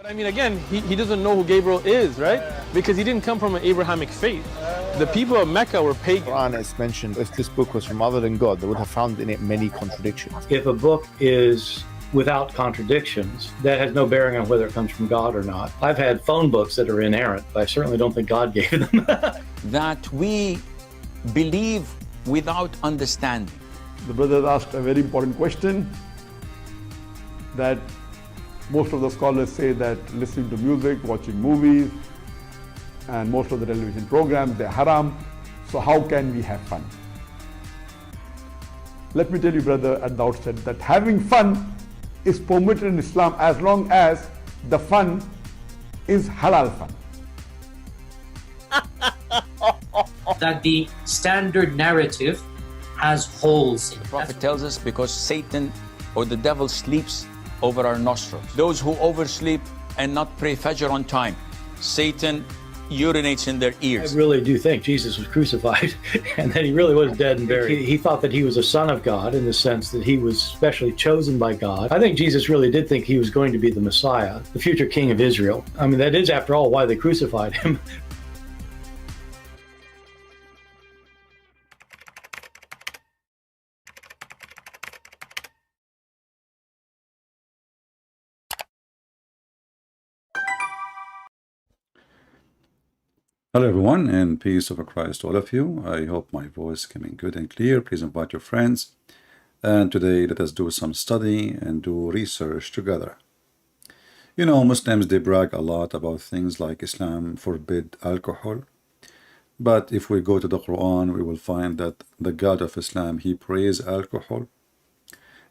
But I mean, again, he doesn't know who Gabriel is, right? Because he didn't come from an Abrahamic faith. The people of Mecca were pagan. Quran is mentioned. If this book was from other than God, they would have found in it many contradictions. If a book is without contradictions, that has no bearing on whether it comes from God or not. I've had phone books that are inerrant, but I certainly don't think God gave them. That we believe without understanding. The brother asked a very important question, that most of the scholars say that listening to music, watching movies, and most of the television programs, they're haram. So how can we have fun? Let me tell you, brother, at the outset, that having fun is permitted in Islam as long as the fun is halal fun. That the standard narrative has holes in it. The Prophet tells us because Satan or the devil sleeps over our nostrils. Those who oversleep and not pray Fajr on time, Satan urinates in their ears. I really do think Jesus was crucified and that he really was dead and buried. He thought that he was a son of God in the sense that he was specially chosen by God. I think Jesus really did think he was going to be the Messiah, the future king of Israel. I mean, that is, after all, why they crucified him. Hello everyone, and peace of Christ to all of you. I hope my voice is coming good and clear. Please invite your friends. And today let us do some study and do research together. You know, Muslims, they brag a lot about things like Islam forbid alcohol. But if we go to the Quran, we will find that the God of Islam, he praised alcohol.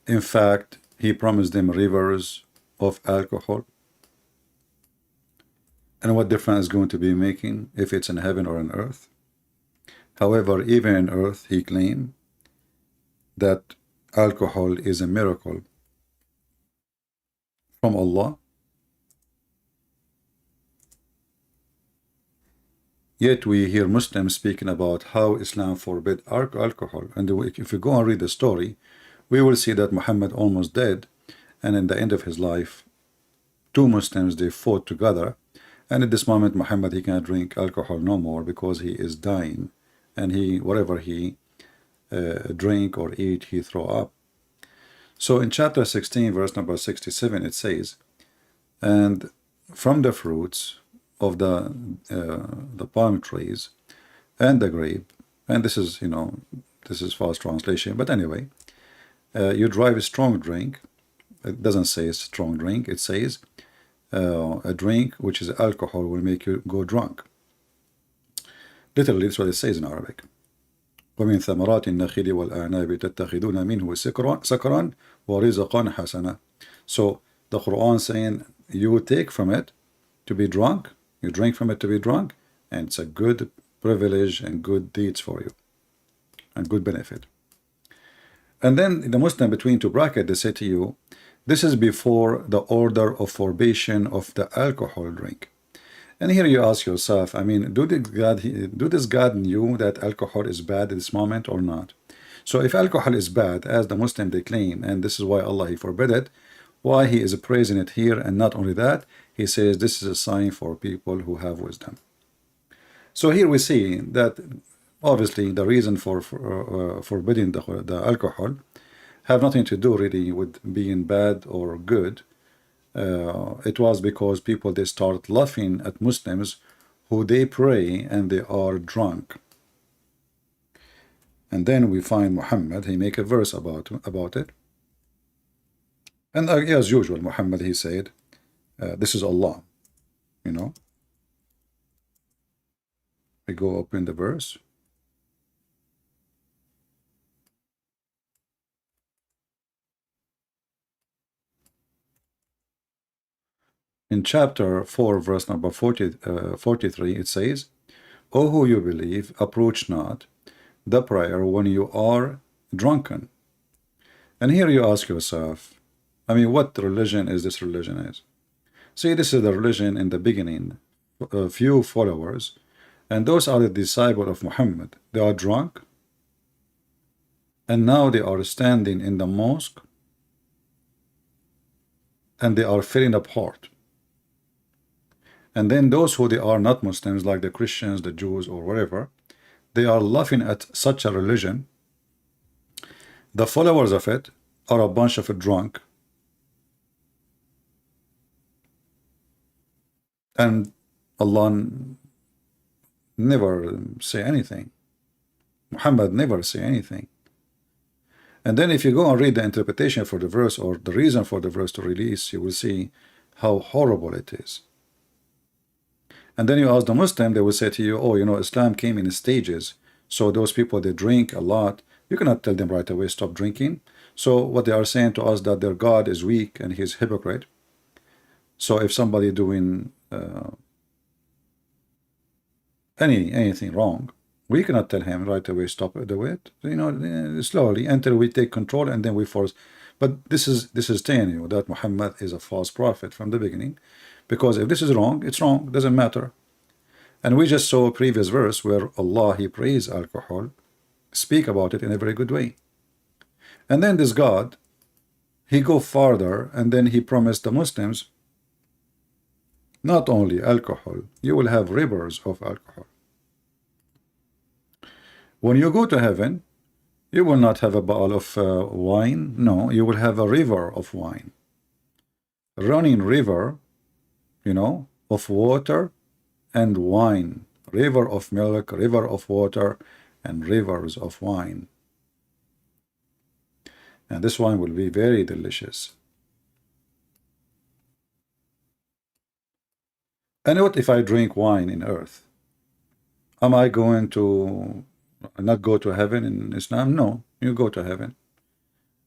In fact, he promised them rivers of alcohol. And what difference is going to be making if it's in heaven or on earth? However, even in earth, he claimed that alcohol is a miracle from Allah. Yet we hear Muslims speaking about how Islam forbid alcohol. And if we go and read the story, we will see that Muhammad almost died. And in the end of his life, two Muslims, they fought together. And at this moment, Muhammad, he cannot drink alcohol no more because he is dying. And whatever he drink or eat, he throw up. So in chapter 16, verse number 67, it says, and from the fruits of the palm trees and the grape, and this is, you know, this is false translation, but anyway, you drive a strong drink. It doesn't say strong drink, it says, a drink which is alcohol will make you go drunk. Literally, that's what it says in Arabic. وَمِن ثَمَرَاتِ النَّخِيلِ وَالْأَعْنَابِ تَتَّخِذُونَ مِنْهُ سَكْرًا وَرِزْقًا حَسَنًا. So the Quran saying you take from it to be drunk, you drink from it to be drunk, and it's a good privilege and good deeds for you and good benefit. And then the Muslim between two brackets, they say to you, this is before the order of forbidden of the alcohol drink. And here you ask yourself, I mean, do this God knew that alcohol is bad at this moment or not? So if alcohol is bad, as the Muslim they claim, and this is why Allah he forbid it, why he is praising it here, and not only that, he says this is a sign for people who have wisdom. So here we see that obviously the reason for forbidding the alcohol have nothing to do really with being bad or good. It was because people, they start laughing at Muslims who they pray and they are drunk. And then we find Muhammad, he make a verse about it. And as usual, Muhammad, he said, this is Allah, you know. We go open the verse. In chapter 4, verse number 43, it says, O who you believe, approach not the prayer when you are drunken. And here you ask yourself, I mean, what religion is this religion is? See, this is the religion in the beginning, a few followers, and those are the disciples of Muhammad. They are drunk, and now they are standing in the mosque, and they are filling up heart. And then those who they are not Muslims, like the Christians, the Jews, or whatever, they are laughing at such a religion. The followers of it are a bunch of drunk, and Allah never say anything. Muhammad never say anything. And then if you go and read the interpretation for the verse, or the reason for the verse to release, you will see how horrible it is. And then you ask the Muslim, they will say to you, oh, you know, Islam came in stages. So those people, they drink a lot. You cannot tell them right away, stop drinking. So what they are saying to us, that their God is weak and he's hypocrite. So if somebody doing anything wrong, we cannot tell him right away, stop do it. You know, slowly until we take control, and then we force. But this is telling you that Muhammad is a false prophet from the beginning, because if this is wrong, it's wrong. It doesn't matter. And we just saw a previous verse where Allah, he praised alcohol, speak about it in a very good way. And then this God, he go farther, and then he promised the Muslims not only alcohol, you will have rivers of alcohol. When you go to heaven, you will not have a bottle of wine. No, you will have a river of wine. Running river, you know, of water and wine. River of milk, river of water, and rivers of wine. And this wine will be very delicious. And what if I drink wine in earth? Am I going to not go to heaven in Islam? No, you go to heaven.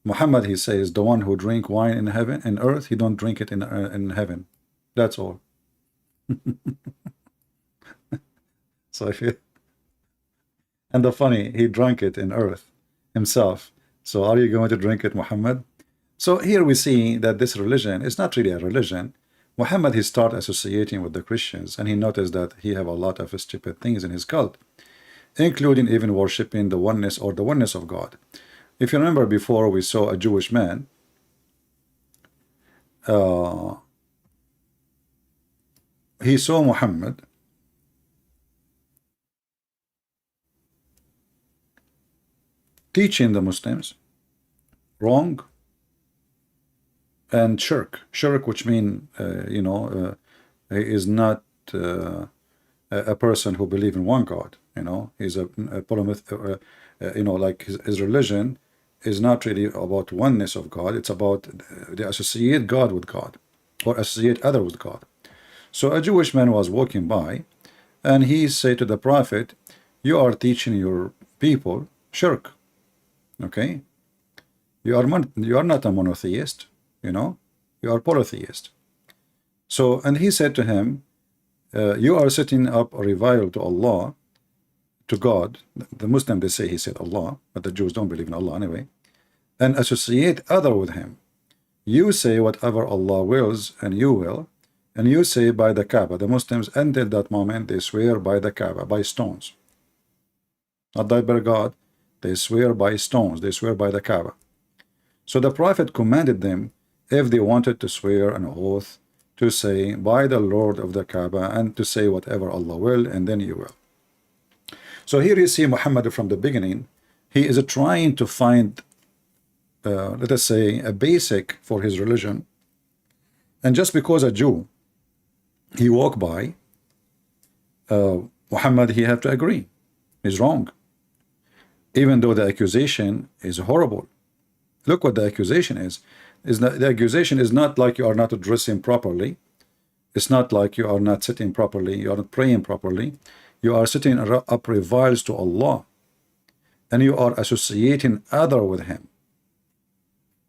Muhammad, he says, the one who drink wine in heaven, in earth, he don't drink it in heaven. That's all. So if you, and the funny, he drank it in earth himself. So are you going to drink it, Muhammad? So here we see that this religion is not really a religion. Muhammad, he started associating with the Christians, and he noticed that he have a lot of stupid things in his cult, including even worshiping the oneness or the oneness of God. If you remember before, we saw a Jewish man. He saw Muhammad teaching the Muslims wrong and shirk, which mean you know, is not a person who believes in one God. You know, he's a polymath. You know, like his religion is not really about oneness of God. It's about they associate God with God, or associate other with God. So a Jewish man was walking by, and he said to the Prophet, "You are teaching your people shirk. Okay, you are not a monotheist. You know, you are polytheist." So, and he said to him, you are setting up a rival to Allah, to God. The Muslim, they say he said Allah, but the Jews don't believe in Allah anyway, and associate other with him. You say whatever Allah wills, and you will, and you say by the Kaaba. The Muslims, until that moment, they swear by the Kaaba, by stones. Not by God, they swear by stones, they swear by the Kaaba. So the Prophet commanded them, if they wanted to swear an oath, to say by the Lord of the Kaaba, and to say whatever Allah will, and then you will. So here you see Muhammad from the beginning. He is trying to find, let us say, a basic for his religion. And just because a Jew, he walked by, Muhammad, he have to agree. He's wrong. Even though the accusation is horrible. Look what the accusation is. The accusation is not like you are not dressing properly. It's not like you are not sitting properly. You are not praying properly. You are sitting up reviles to Allah, and you are associating other with him.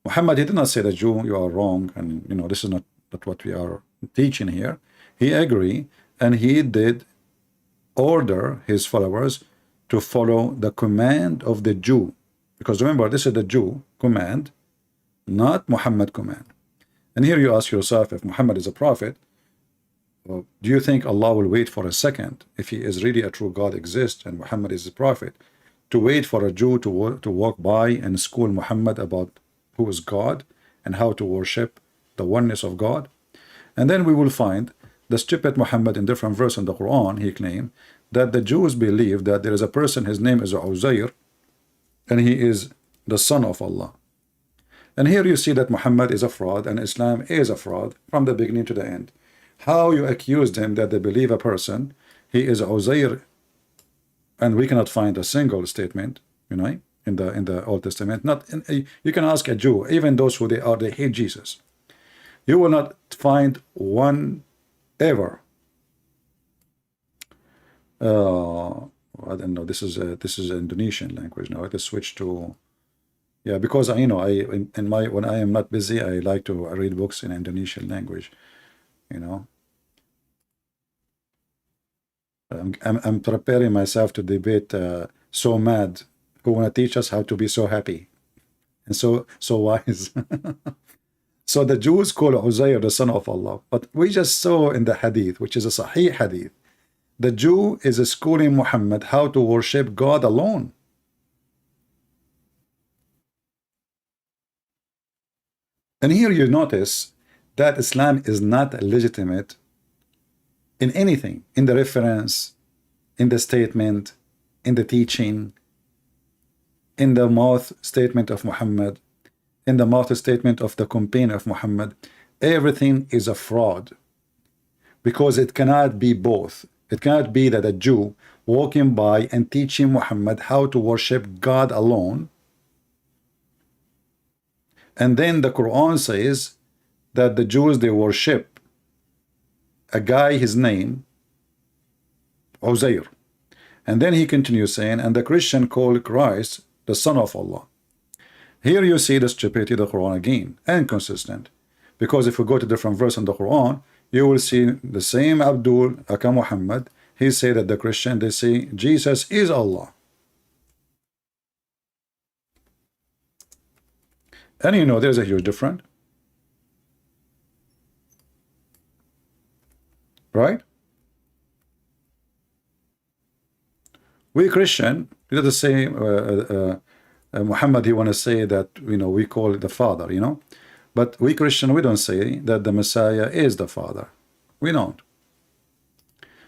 Muhammad, he did not say the Jew, you are wrong, and you know, this is not what we are teaching here. He agreed, and he did order his followers to follow the command of the Jew, because remember, this is the Jew command, not Muhammad command. And here you ask yourself, if Muhammad is a prophet, do you think Allah will wait for a second, if he is really a true God exists and Muhammad is a prophet, to wait for a Jew to walk by and school Muhammad about who is God and how to worship the oneness of God? And then we will find The stupid Muhammad in different verse in the Quran, he claimed that the Jews believe that there is a person, his name is Uzair, and he is the son of Allah. And here you see that Muhammad is a fraud and Islam is a fraud from the beginning to the end. How you accused him that they believe a person, he is Uzair, and we cannot find a single statement, you know, in the Old Testament. You can ask a Jew, even those who they hate Jesus. You will not find one ever. I don't know. This is Indonesian language now. I just switch to, yeah, because when I am not busy, I like to read books in Indonesian language. You know, I'm preparing myself to debate So Mad, who want to teach us how to be so happy and so wise. So the Jews call Uzair the son of Allah, but we just saw in the Hadith, which is a Sahih Hadith, the Jew is schooling Muhammad how to worship God alone. And here you notice that Islam is not legitimate in anything, in the reference, in the statement, in the teaching, in the mouth statement of Muhammad, in the mouth statement of the companion of Muhammad. Everything is a fraud, because it cannot be both. It cannot be that a Jew walking by and teaching Muhammad how to worship God alone, and then the Quran says that the Jews, they worship a guy, his name Uzair, and then he continues saying, and the Christian call Christ the son of Allah. Here you see the stupidity of the Quran again, inconsistent, because if we go to different verse in the Quran, you will see the same Abdul Aka Muhammad, he say that the Christian, they say Jesus is Allah. And you know there's a huge difference, right? We Christian, let us say Muhammad, he want to say that, you know, we call it the Father, you know, but we Christian, we don't say that the Messiah is the Father. We don't.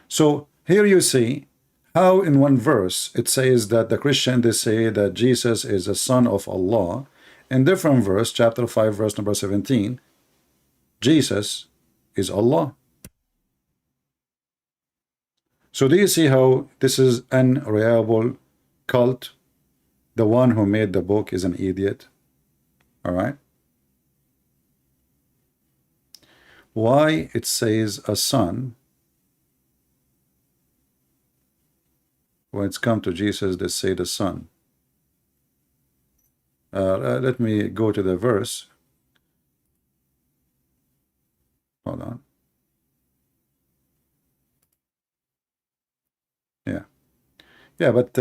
So here you see how in one verse it says that the Christian, they say that Jesus is the son of Allah. In different verse, chapter 5, verse number 17, Jesus is Allah. So do you see how this is an unreliable cult? The one who made the book is an idiot. All right. Why it says a son, when it's come to Jesus, they say the son. Let me go to the verse. Hold on. Yeah, but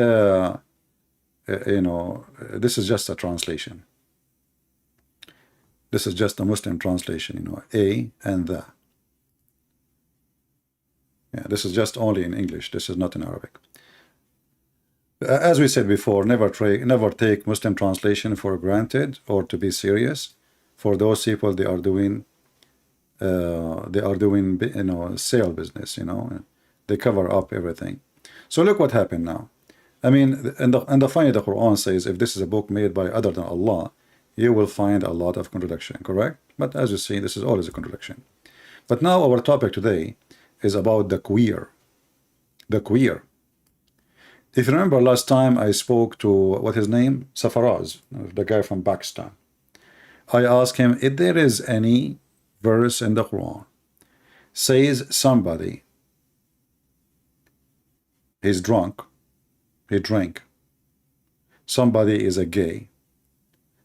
you know, this is just a translation. This is just a Muslim translation, you know, a and the. Yeah, this is just only in English. This is not in Arabic. As we said before, never take Muslim translation for granted or to be serious. For those people, they are doing you know, sale business, you know, they cover up everything. So look what happened now. I mean, and the funny, the Quran says if this is a book made by other than Allah, you will find a lot of contradiction, correct? But as you see, this is always a contradiction. But now our topic today is about the queer. The queer. If you remember last time I spoke to, what his name? Safaraz, the guy from Pakistan. I asked him if there is any verse in the Quran says somebody is drunk, he drank, somebody is a gay,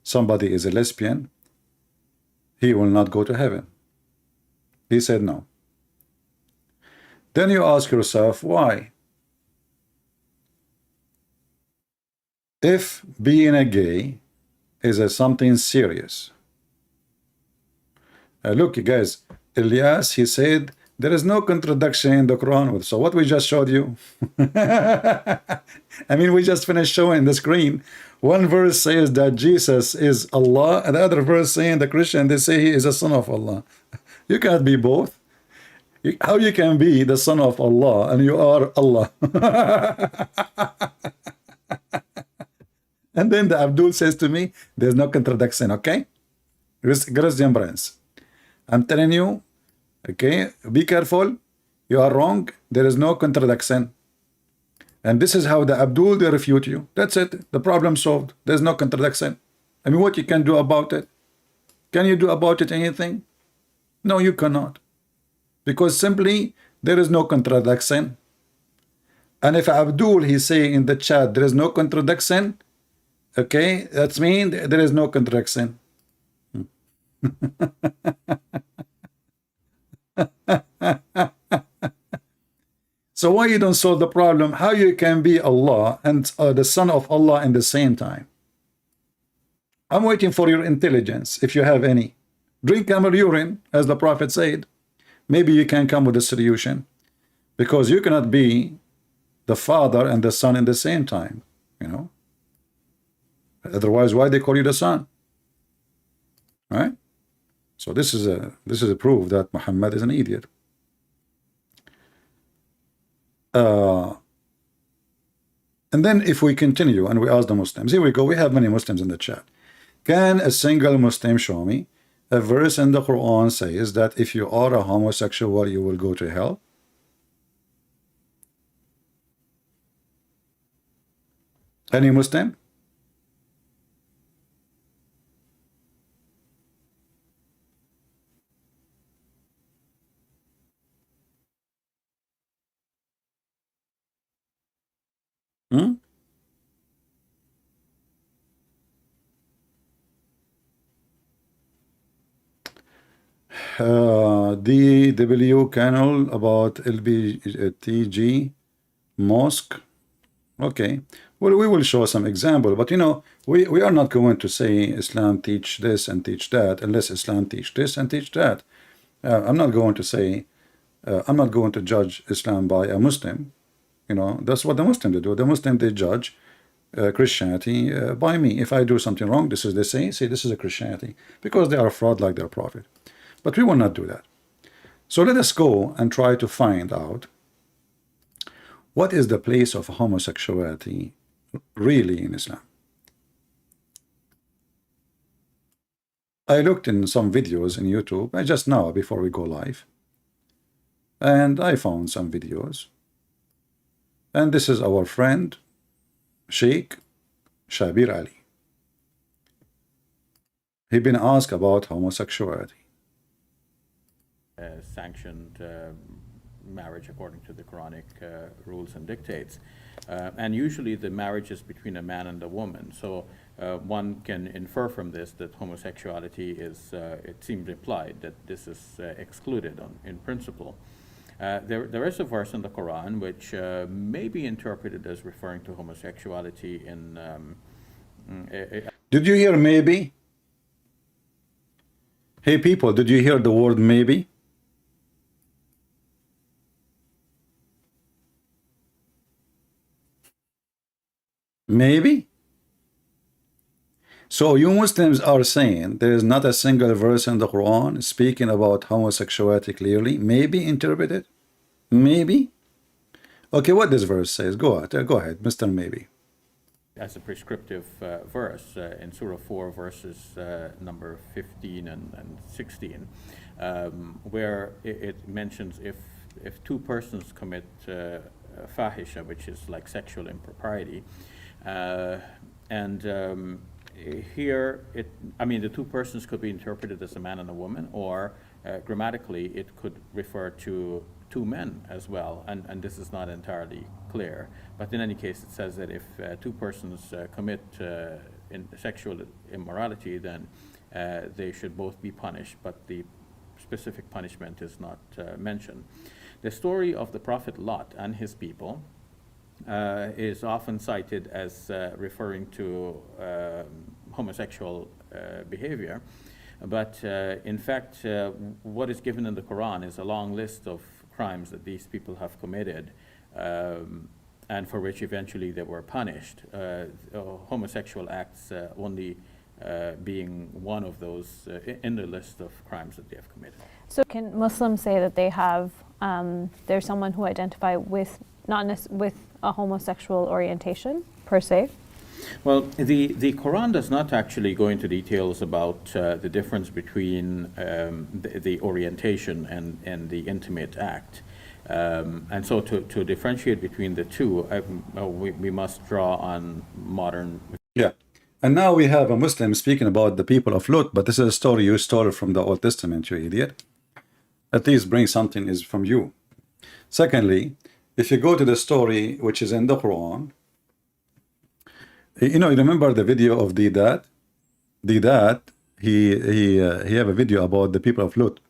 somebody is a lesbian, he will not go to heaven. He said no. Then you ask yourself, why? If being a gay is something serious. Look, you guys, Ilyas, he said, there is no contradiction in the Quran. So what we just showed you, I mean, we just finished showing the screen. One verse says that Jesus is Allah, and the other verse saying the Christian, they say he is a son of Allah. You can't be both. How you can be the son of Allah and you are Allah? And then the Abdul says to me, there's no contradiction, okay? Christian Prince, I'm telling you, okay, be careful. You are wrong. There is no contradiction. And this is how the Abdul, they refute you. That's it. The problem solved. There's no contradiction. I mean, what you can do about it? Can you do about it anything? No, you cannot. Because simply, there is no contradiction. And if Abdul, he's saying in the chat, there is no contradiction, okay, that means there is no contradiction. So why you don't solve the problem? How you can be Allah and the son of Allah in the same time? I'm waiting for your intelligence, if you have any. Drink camel urine, as the Prophet said. Maybe you can come with a solution. Because you cannot be the father and the son in the same time, you know. Otherwise, why they call you the son? Right? So this is a proof that Muhammad is an idiot. And then if we continue and we ask the Muslims, here we go, we have many Muslims in the chat. Can a single Muslim show me a verse in the Quran says that if you are a homosexual, you will go to hell? Any Muslim? DW channel about LBTG mosque. Okay, well, we will show some example, but you know, we are not going to say Islam teach this and teach that unless Islam teach this and teach that. I'm not going to say, I'm not going to judge Islam by a Muslim. You know, that's what the Muslims do. The Muslim, they judge Christianity by me. If I do something wrong, this is, they say this is a Christianity, because they are a fraud like their prophet. But we will not do that. So let us go and try to find out what is the place of homosexuality really in Islam. I looked in some videos in YouTube just now before we go live, and I found some videos. And this is our friend Sheikh Shabir Ali. He been asked about homosexuality. Sanctioned marriage according to the Quranic rules and dictates. And usually the marriage is between a man and a woman. So one can infer from this that homosexuality is, it seems implied that this is excluded in principle. There is a verse in the Quran which may be interpreted as referring to homosexuality in... Did you hear maybe? Hey people, did you hear the word maybe? Maybe? So you Muslims are saying there is not a single verse in the Quran speaking about homosexuality clearly? Maybe interpreted? Maybe? Okay, what this verse says? Go ahead, Mr. Maybe. As a prescriptive verse in Surah 4, verses number 15 and 16, where it mentions if two persons commit fahisha, which is like sexual impropriety, here, the two persons could be interpreted as a man and a woman, or grammatically it could refer to two men as well, and this is not entirely clear. But in any case, it says that if two persons commit sexual immorality, then they should both be punished, but the specific punishment is not mentioned. The story of the Prophet Lot and his people is often cited as referring to homosexual behavior, but in fact what is given in the Quran is a long list of crimes that these people have committed and for which eventually they were punished, homosexual acts only being one of those in the list of crimes that they have committed. So can Muslims say that they have there's someone who identify with with a homosexual orientation per se? Well, the Quran does not actually go into details about the difference between the orientation and the intimate act. And so to differentiate between the two, we must draw on modern... Yeah. And now we have a Muslim speaking about the people of Lut, but this is a story you stole from the Old Testament, you idiot. At least bring something is from you. Secondly, if you go to the story which is in the Quran, you remember the video of Didat? Didat, he have a video about the people of Lut.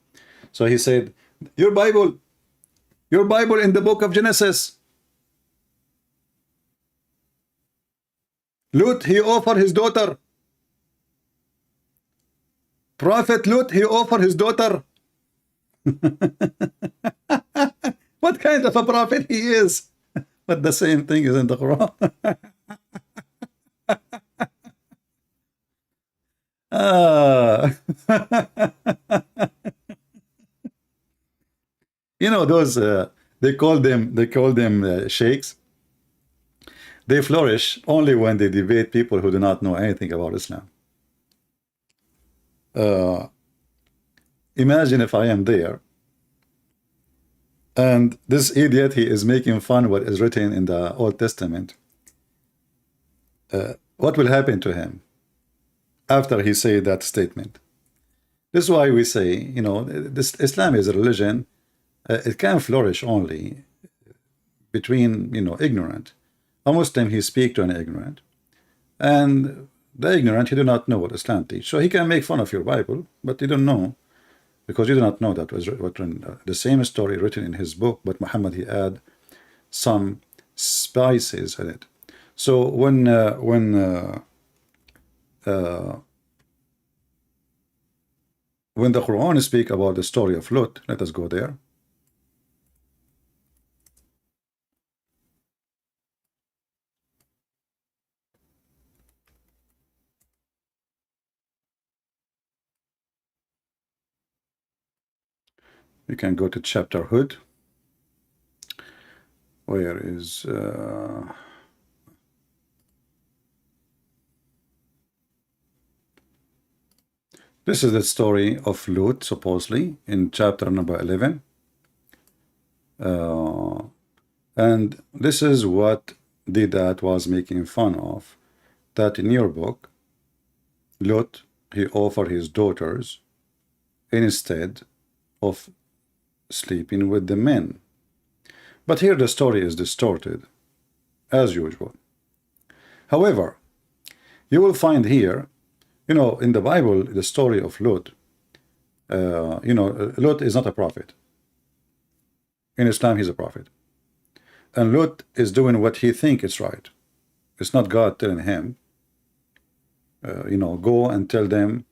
So he said, your Bible in the book of Genesis. Lut, he offered his daughter. Prophet Lut, he offered his daughter. What kind of a prophet he is? But the same thing is in the Quran. Those they call them sheikhs. They flourish only when they debate people who do not know anything about Islam. Imagine if I am there and this idiot, he is making fun of what is written in the Old Testament. What will happen to him after he say that statement? This is why we say, this Islam is a religion. It can flourish only between, ignorant. A Muslim, he speak to an ignorant, and the ignorant, he do not know what Islam teach. So he can make fun of your Bible, but you don't know, because you do not know that was written, the same story written in his book, but Muhammad, he add some spices in it. So when the Quran speak about the story of Lut, let us go there. We can go to chapter Hud. Where is this is the story of Lut, supposedly, in chapter number 11. And this is what Didat was making fun of, that in your book, Lut, he offered his daughters instead of sleeping with the men. But here the story is distorted, as usual. However, you will find here, in the Bible, the story of Lut, Lut is not a prophet. In Islam, he's a prophet. And Lut is doing what he thinks is right. It's not God telling him, go and tell them,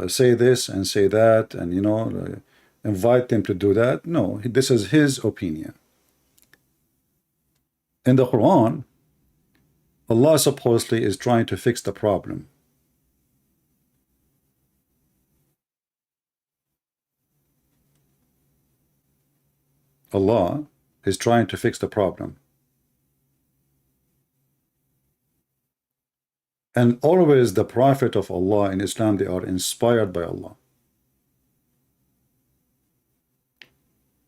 say this and say that, and, invite them to do that. No, this is his opinion. In the Quran, Allah supposedly is trying to fix the problem. Allah is trying to fix the problem. And always the Prophet of Allah in Islam, they are inspired by Allah.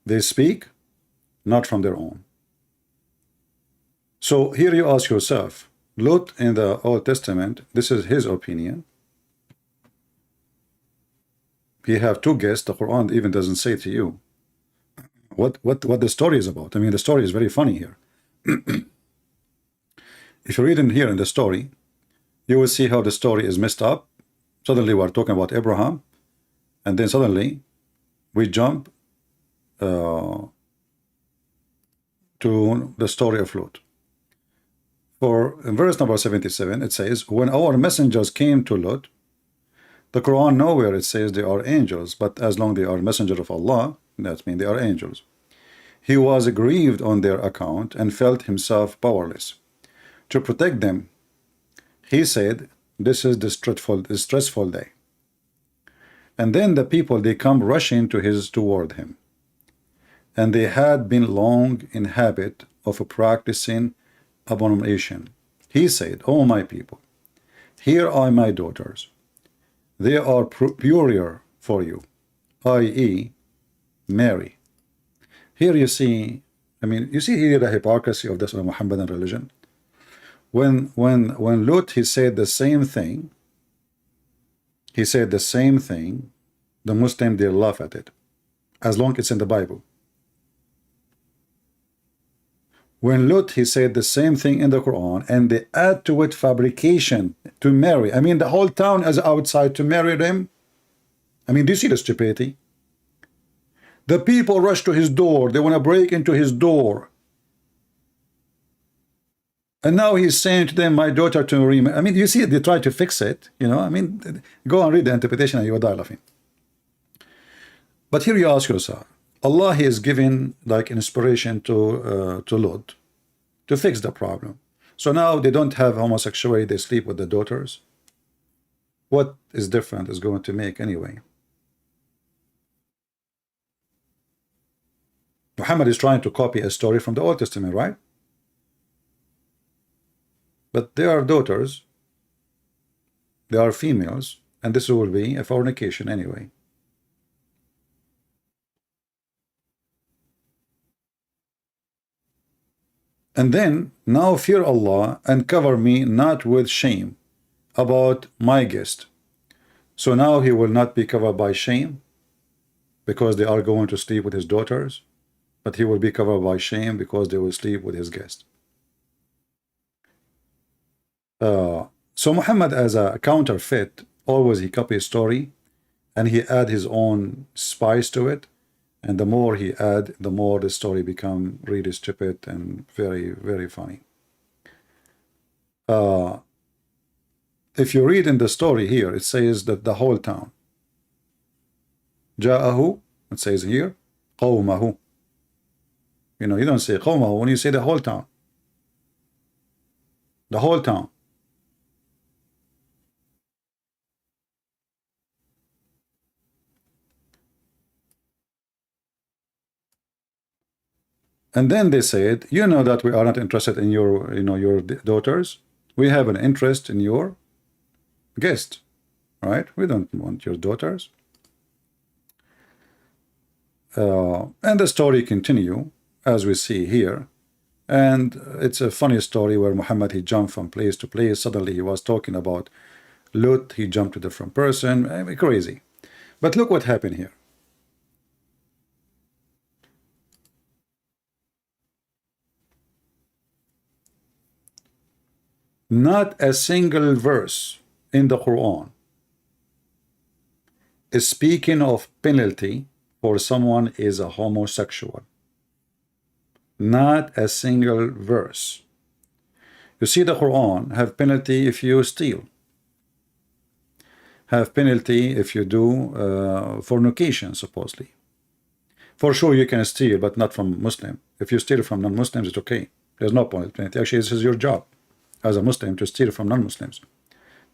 They speak not from their own. So here you ask yourself, Lut in the Old Testament, this is his opinion. You have two guests, the Quran even doesn't say to you what the story is about. I mean, the story is very funny here. If you read in here in the story, you will see how the story is messed up. Suddenly we're talking about Abraham, and then suddenly we jump to the story of Lut. In verse number 77, it says, when our messengers came to Lut, the Quran nowhere it says they are angels, but as long they are messenger of Allah, that means they are angels. He was grieved on their account and felt himself powerless to protect them. He said, this is the stressful day. And then the people, they come rushing toward him. and they had been long in habit of practicing abomination. He said, O my people, here are my daughters. They are purer for you, i.e., Mary. Here you see, you see here the hypocrisy of this Muhammadan religion. When Lut, he said the same thing, the Muslim, they laugh at it, as long as it's in the Bible. When Lut, he said the same thing in the Quran, and they add to it fabrication to marry. The whole town is outside to marry them. Do you see the stupidity? The people rush to his door. They want to break into his door. And now he's saying to them, my daughter to remarry. You see, they try to fix it. Go and read the interpretation and you will die laughing. But here you ask yourself, Allah, he is giving like inspiration to Lut to fix the problem. So now they don't have homosexuality, they sleep with the daughters. What is different is going to make anyway? Muhammad is trying to copy a story from the Old Testament, right? But they are daughters, they are females, and this will be a fornication anyway. And then, now fear Allah and cover me not with shame about my guest. So now he will not be covered by shame because they are going to sleep with his daughters, but he will be covered by shame because they will sleep with his guest. So Muhammad, as a counterfeit, always he copy a story and he add his own spice to it. And the more he add, the more the story become really stupid and very, very funny. If you read in the story here, it says that the whole town. Ja'ahu, it says here, qawmahu. You don't say qawmahu when you say the whole town. The whole town. And then they said, that we are not interested in your, your daughters. We have an interest in your guest, right? We don't want your daughters. And the story continue as we see here. And it's a funny story where Muhammad, he jumped from place to place. Suddenly he was talking about Lut. He jumped to a different person. Crazy. But look what happened here. Not a single verse in the Quran is speaking of penalty for someone is a homosexual. Not a single verse. You see, the Quran have penalty if you steal, have penalty if you do fornication, supposedly. For sure you can steal, but not from Muslim. If you steal from non-Muslims, it's okay. There's no penalty. Actually, this is your job as a Muslim to steal from non-Muslims.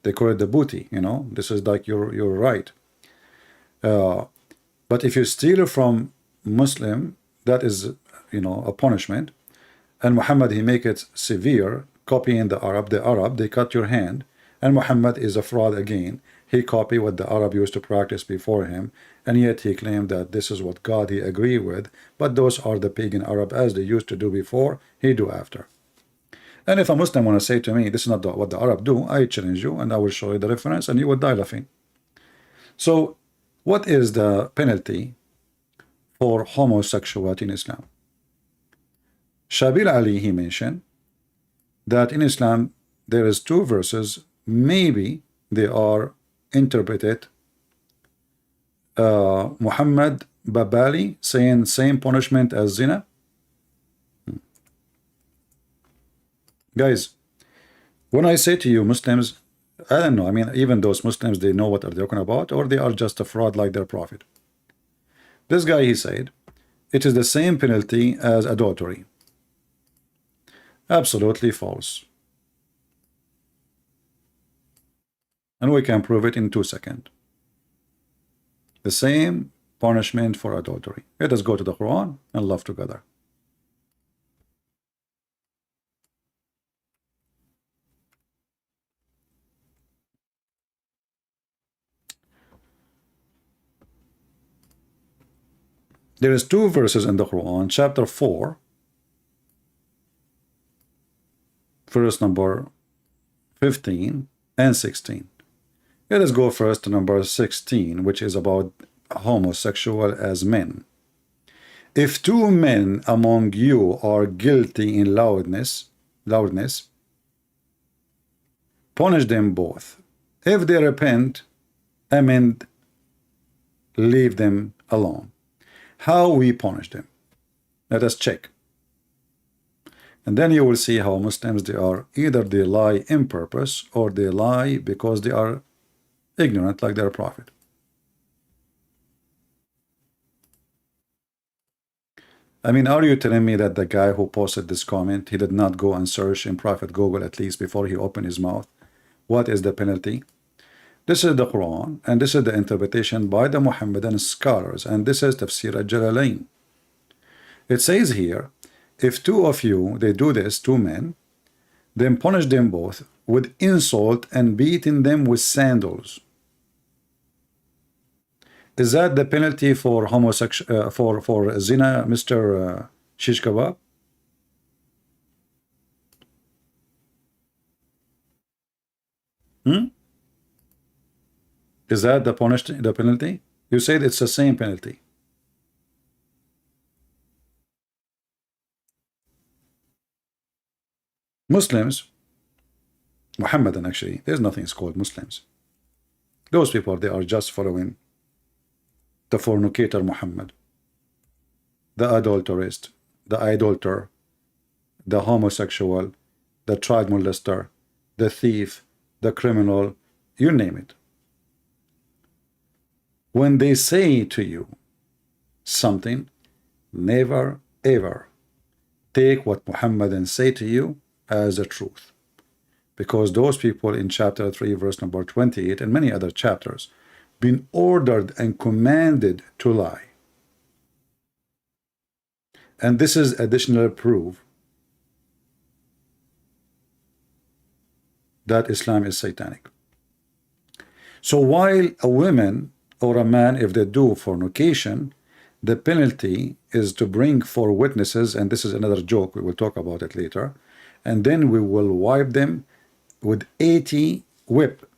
They call it the booty, this is like your right. But if you steal from Muslim, that is a punishment. And Muhammad, he make it severe, copying the Arab, they cut your hand. And Muhammad is a fraud again. He copied what the Arab used to practice before him, and yet he claimed that this is what God he agree with, but those are the pagan Arab as they used to do before, he do after. And if a Muslim want to say to me, this is not what the Arab do, I challenge you and I will show you the reference and you will die laughing. So what is the penalty for homosexuality in Islam? Shabir Ali, he mentioned that in Islam there is two verses, maybe they are interpreted. Muhammad Babali saying same punishment as zina. Guys, when I say to you Muslims, I don't know, even those Muslims, they know what they're talking about, or they are just a fraud like their prophet. This guy, he said, it is the same penalty as adultery. Absolutely false. And we can prove it in 2 seconds. The same punishment for adultery. Let us go to the Quran and love together. There is 2 verses in the Quran, chapter 4, verse number 15 and 16. Let us go first to number 16, which is about homosexual as men. If 2 men among you are guilty in loudness, punish them both. If they repent, amend, leave them alone. How we punish them? Let us check. And then you will see how Muslims, they lie in purpose, or they lie because they are ignorant like their prophet. I mean, are you telling me that the guy who posted this comment, he did not go and search in Prophet Google at least before he opened his mouth? What is the penalty? This is the Quran, and this is the interpretation by the Muhammadan scholars, and this is Tafsir al-Jalalain. It says here, if 2 of you, they do this, 2 men, then punish them both with insult and beating them with sandals. Is that the penalty for homosexual, for zina, Mr. Shish Kebab? Is that the penalty? You said it's the same penalty. Muslims, Muhammadan actually, there's nothing called Muslims. Those people, they are just following the fornicator Muhammad, the adulterist, the idolater, the homosexual, the child molester, the thief, the criminal, you name it. When they say to you something, never ever take what Muhammadan say to you as a truth, because those people in chapter 3 verse number 28 and many other chapters been ordered and commanded to lie. And this is additional proof that Islam is satanic. So while a woman or a man, if they do fornication, the penalty is to bring 4 witnesses, and this is another joke, we will talk about it later, and then we will wipe them with 80 whip.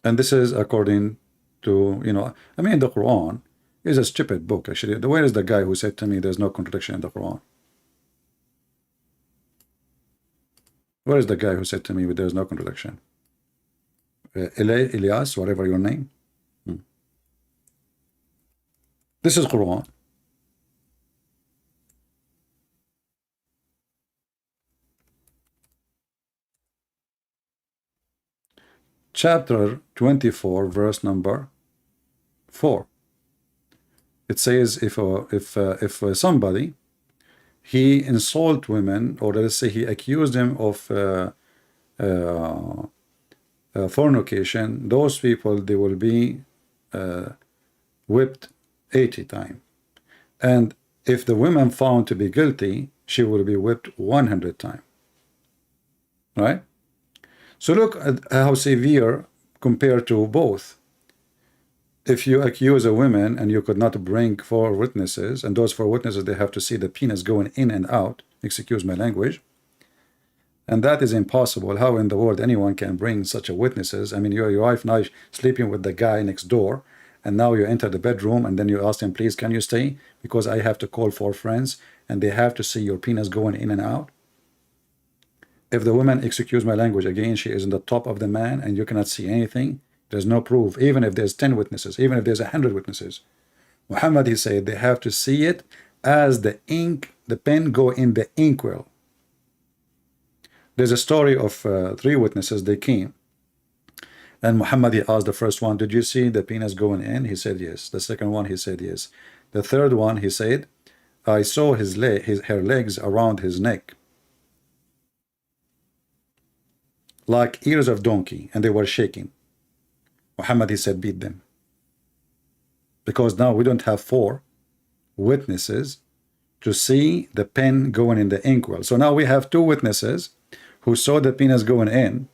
And this is according to, I mean, the Quran is a stupid book, actually. Where is the guy who said to me there's no contradiction in the Quran? Where is the guy who said to me there's no contradiction? Elias, whatever your name. This is Quran. Chapter 24, verse number 4. It says if somebody he insult women, or let's say he accused them of fornication, those people, they will be whipped 80 times. And if the woman found to be guilty, she will be whipped 100 times. Right? So look at how severe compared to both. If you accuse a woman and you could not bring 4 witnesses, and those 4 witnesses, they have to see the penis going in and out, excuse my language, and that is impossible. How in the world anyone can bring such a witnesses? I mean, your wife now sleeping with the guy next door, and now you enter the bedroom, and then you ask him, please, can you stay? Because I have to call 4 friends, and they have to see your penis going in and out. If the woman, excuse my language, again, she is in the top of the man, and you cannot see anything, there's no proof, even if there's 10 witnesses, even if there's 100 witnesses. Muhammad, he said, they have to see it as the ink, the pen go in the inkwell. There's a story of 3 witnesses, they came. And Muhammad, he asked the first one, did you see the penis going in? He said, yes. The second one, he said, yes. The third one, he said, I saw her legs around his neck. like ears of donkey, and they were shaking. Muhammad, he said, beat them. Because now we don't have 4 witnesses to see the pen going in the inkwell. So now we have 2 witnesses who saw the penis going in.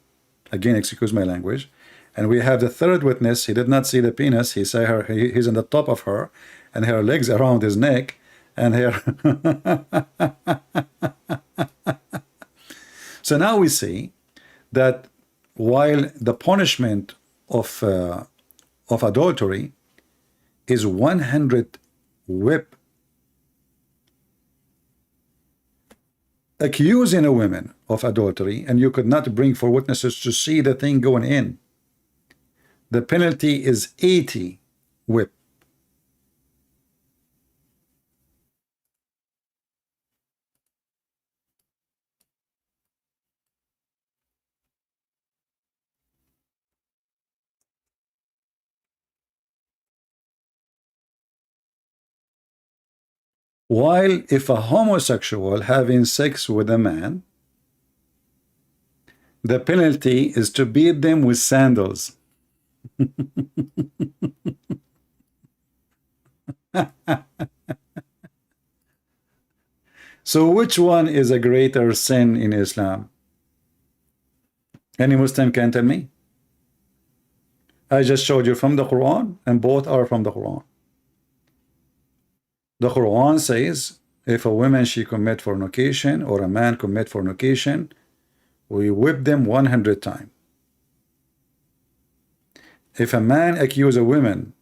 Again, excuse my language. And we have the 3rd witness. He did not see the penis. He saw her. He's on the top of her, and her legs around his neck, and her. So now we see that while the punishment of adultery is 100 whip, accusing a woman of adultery, and you could not bring 4 witnesses to see the thing going in, the penalty is 80 whip. While if a homosexual having sex with a man, the penalty is to beat them with sandals. So which one is a greater sin in Islam? Any Muslim can tell me? I just showed you from the Quran, and both are from the Quran. The Quran says if a woman she commit fornication or a man commit fornication, we whip them 100 times. If a man accuse a woman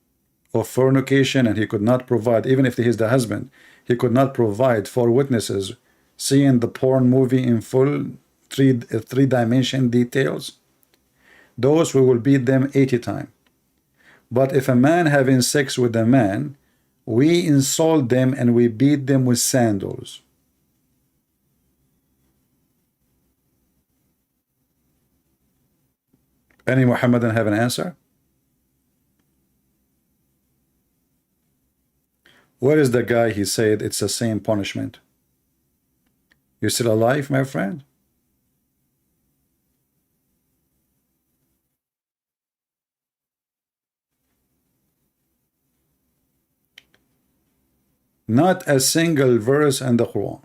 of fornication and he could not provide, even if he is the husband, he could not provide 4 witnesses seeing the porn movie in full three-dimension details, those we will beat them 80 times. But if a man having sex with a man, we insult them and we beat them with sandals. Any Muhammadan have an answer? Where is the guy he said it's the same punishment? You still alive, my friend? Not a single verse in the Quran.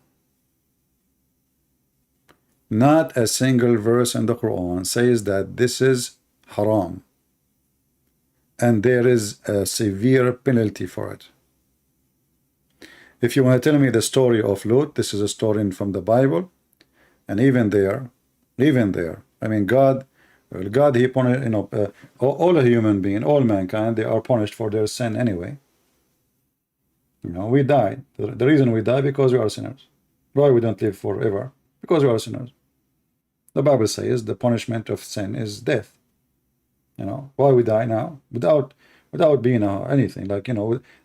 Not a single verse in the Quran says that this is haram. And there is a severe penalty for it. If you want to tell me the story of Lut, this is a story from the Bible. And even there, I mean, God, he punished, all human beings, all mankind, they are punished for their sin anyway. We die. The reason we die because we are sinners. Why we don't live forever? Because we are sinners. The Bible says the punishment of sin is death. Why we die now? Without being anything like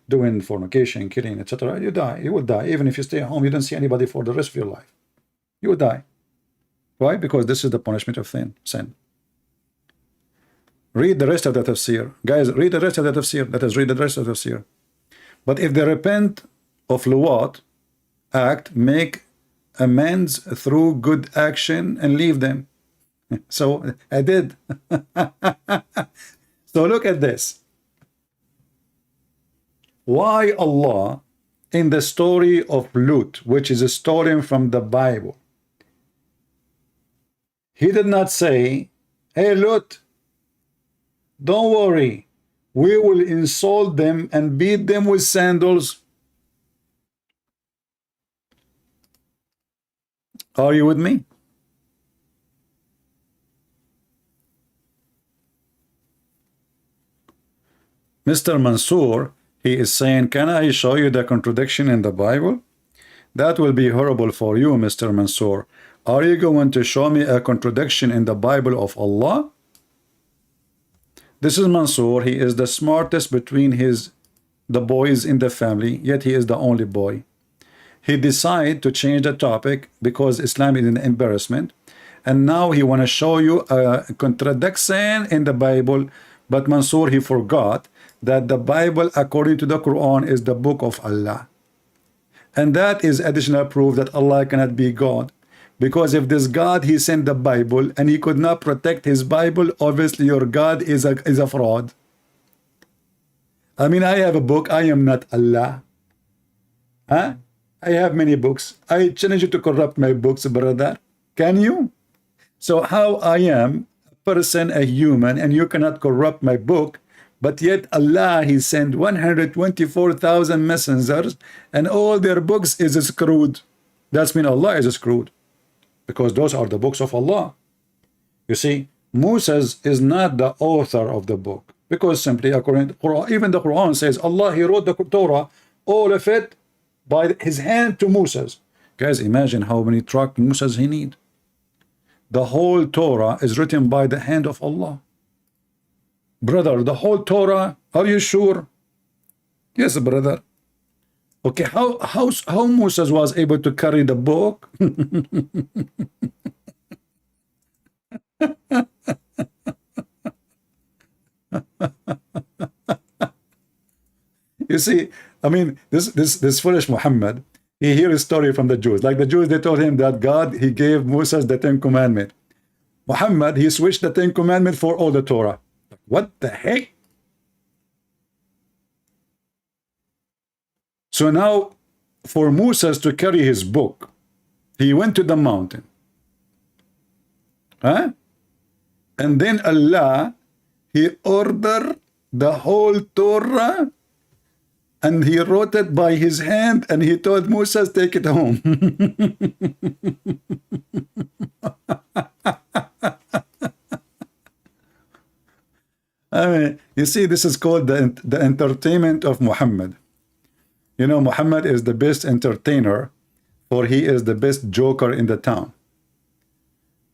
doing fornication, killing, etc. You die. You will die. Even if you stay at home, you don't see anybody for the rest of your life. You will die. Why? Because this is the punishment of sin. Read the rest of the tafsir. Guys, read the rest of the tafsir. Let us read the rest of the tafsir. But if they repent of Luwat act, make amends through good action and leave them. So I did. So look at this. Why Allah in the story of Lut, which is a story from the Bible, he did not say, hey Lut, don't worry, we will insult them and beat them with sandals. Are you with me? Mr. Mansour, he is saying, can I show you the contradiction in the Bible? That will be horrible for you, Mr. Mansour. Are you going to show me a contradiction in the Bible of Allah? This is Mansour. He is the smartest between the boys in the family, yet he is the only boy. He decided to change the topic because Islam is an embarrassment, and now he want to show you a contradiction in the Bible. But Mansour, he forgot that the Bible, according to the Quran, is the book of Allah, and that is additional proof that Allah cannot be God, Because if this God, he sent the Bible and he could not protect his Bible, obviously your God is a fraud. I mean, I have a book. I am not Allah. Huh? I have many books. I challenge you to corrupt my books, brother. Can you? So how I am a person, a human, and you cannot corrupt my book, but yet Allah, he sent 124,000 messengers and all their books is screwed. That's mean Allah is screwed, because those are the books of Allah. You see, Moses is not the author of the book, because simply according to the Quran, even the Quran says Allah, he wrote the Torah, all of it by his hand to Moses. Guys, imagine how many truck Moses he need. The whole Torah is written by the hand of Allah. Brother, the whole Torah, are you sure? Yes, brother. Okay, how Moses was able to carry the book? You see, I mean, this foolish Muhammad, he hears a story from the Jews. Like the Jews, they told him that God, he gave Moses the 10 Commandments. Muhammad, he switched the 10 Commandments for all the Torah. What the heck? So now, for Moses to carry his book, he went to the mountain. Huh? And then Allah, he ordered the whole Torah and he wrote it by his hand and he told Moses, take it home. I mean, you see, this is called the entertainment of Muhammad. You know, Muhammad is the best entertainer, for he is the best joker in the town.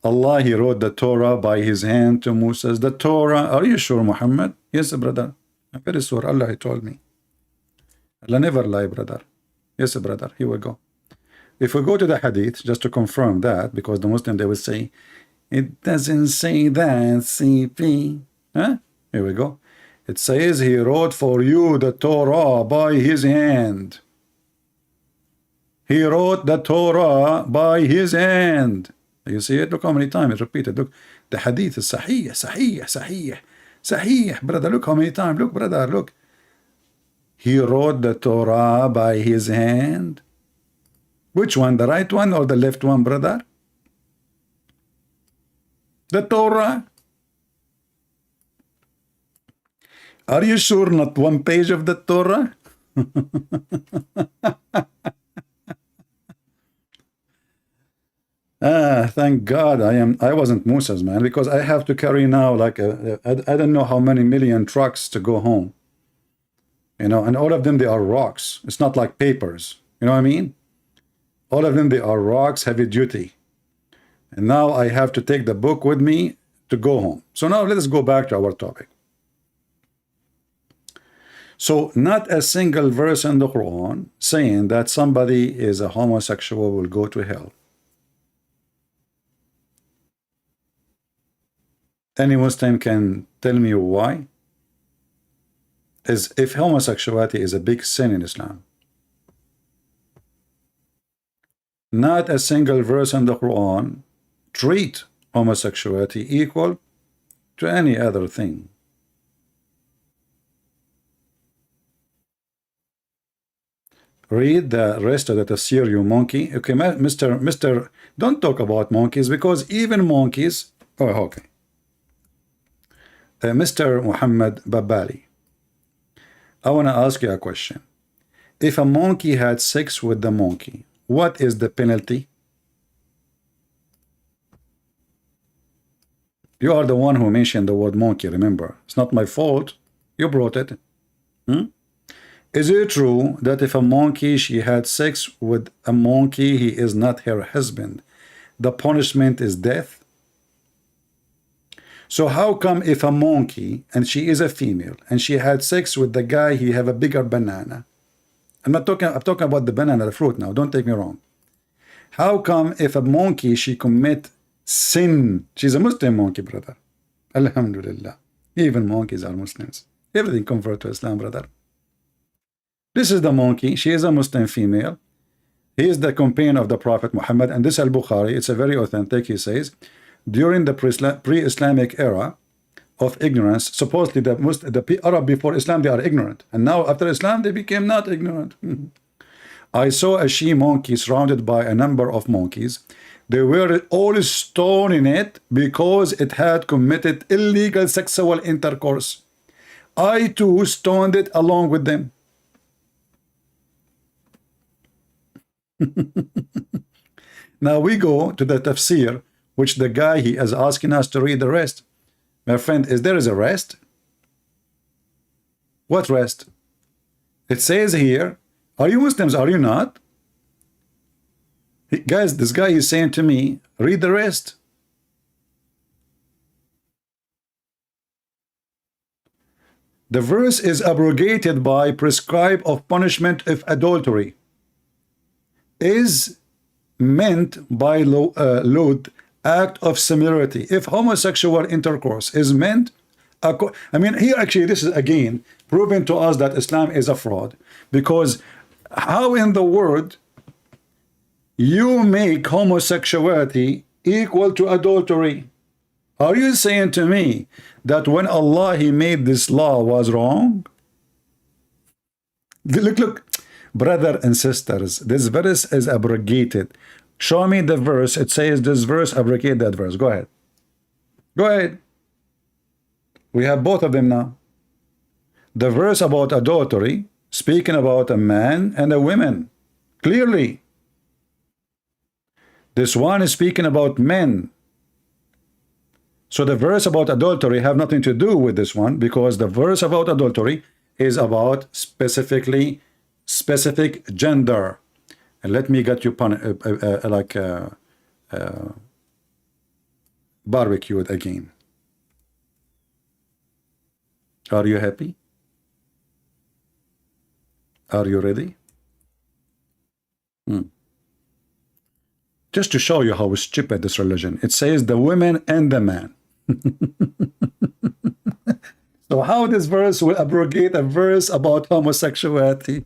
Allah, he wrote the Torah by his hand to Moses. The Torah, are you sure, Muhammad? Yes, brother. I'm very sure. Allah, he told me. Allah never lie, brother. Yes, brother. Here we go. If we go to the Hadith, just to confirm that, because the Muslim, they will say, it doesn't say that, CP. Huh? Here we go. It says he wrote for you the Torah by his hand. He wrote the Torah by his hand. You see it? Look how many times it's repeated. Look, the Hadith is Sahih, Sahih, Sahih, Sahih. Brother, look how many times. Look, brother, look. He wrote the Torah by his hand. Which one? The right one or the left one, brother? The Torah. Are you sure not one page of the Torah? Thank God I wasn't Moses, man, because I have to carry now like I don't know how many million trucks to go home. You know, and all of them, they are rocks. It's not like papers. You know what I mean? All of them, they are rocks, heavy duty. And now I have to take the book with me to go home. So now let us go back to our topic. So not a single verse in the Quran saying that somebody is a homosexual will go to hell. Any Muslim can tell me why? As if homosexuality is a big sin in Islam. Not a single verse in the Quran treat homosexuality equal to any other thing. Read the rest of the tafsir, you monkey. Okay, Mr. Don't talk about monkeys, because even monkeys. Oh, okay. Mr. Muhammad Babali, I want to ask you a question. If a monkey had sex with the monkey, what is the penalty? You are the one who mentioned the word monkey, remember. It's not my fault. You brought it. Is it true that if a monkey, she had sex with a monkey, he is not her husband, the punishment is death? So how come if a monkey, and she is a female, and she had sex with the guy, he have a bigger banana? I'm talking about the banana, the fruit now, don't take me wrong. How come if a monkey, she commit sin? She's a Muslim monkey, brother. Alhamdulillah. Even monkeys are Muslims. Everything convert to Islam, brother. This is the monkey. She is a Muslim female. He is the companion of the Prophet Muhammad, and this Al-Bukhari, it's a very authentic. He says, during the pre-Islamic era of ignorance, supposedly the Arab before Islam, they are ignorant, and now after Islam they became not ignorant. I saw a she monkey surrounded by a number of monkeys. They were all stoning it because it had committed illegal sexual intercourse. I too stoned it along with them. Now we go to the tafsir, which the guy he is asking us to read the rest. My friend, is there a rest? What rest? It says here, are you Muslims? Are you not? Guys, this guy is saying to me, read the rest. The verse is abrogated by prescribe of punishment if adultery is meant by lewd act of similarity. If homosexual intercourse is meant, I mean, here actually this is again proving to us that Islam is a fraud, because how in the world you make homosexuality equal to adultery? Are you saying to me that when Allah he made this law was wrong? Look, brother and sisters, this verse is abrogated. Show me the verse. It says this verse abrogate that verse. Go ahead. Go ahead. We have both of them now. The verse about adultery, speaking about a man and a woman, clearly. This one is speaking about men. So the verse about adultery have nothing to do with this one, because the verse about adultery is about specific gender. And let me get you barbecued again. Are you happy? Are you ready? Just to show you how stupid this religion. It says the women and the man. So how this verse will abrogate a verse about homosexuality?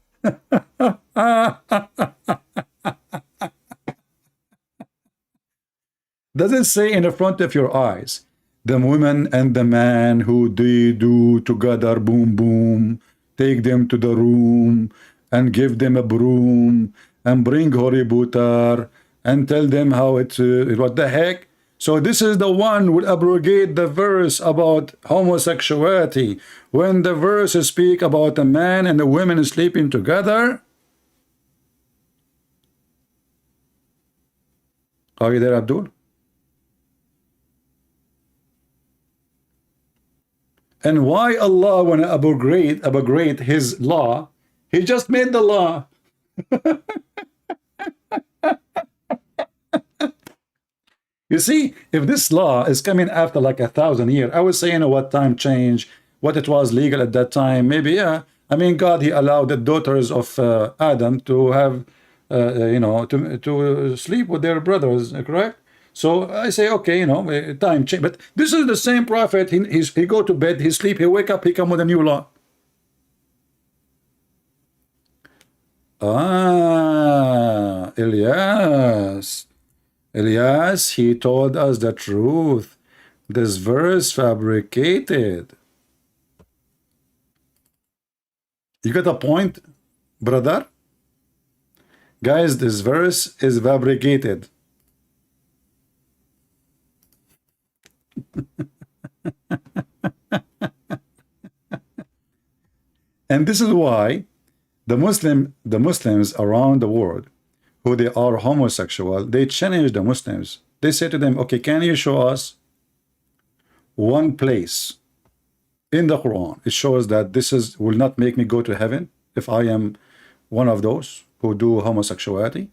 Does it say in the front of your eyes, the woman and the man who they do together, boom boom, take them to the room and give them a broom and bring hoributar and tell them how it's what the heck? So this is the one will abrogate the verse about homosexuality when the verse speak about a man and a woman sleeping together. Are you there, Abdul? And why Allah want to abrogate his law? He just made the law. You see, if this law is coming after like 1,000 years, I was saying what time change, what it was legal at that time, maybe, yeah. I mean, God, he allowed the daughters of Adam to have, to sleep with their brothers, correct? So I say, okay, time change. But this is the same prophet. He go to bed, he sleep, he wake up, he come with a new law. Ah, Elias, he told us the truth. This verse fabricated. You got a point, brother? Guys, this verse is fabricated. And this is why the Muslims around the world, who they are homosexual, they challenge the Muslims. They say to them, okay, can you show us one place in the Quran it shows that this will not make me go to heaven if I am one of those who do homosexuality?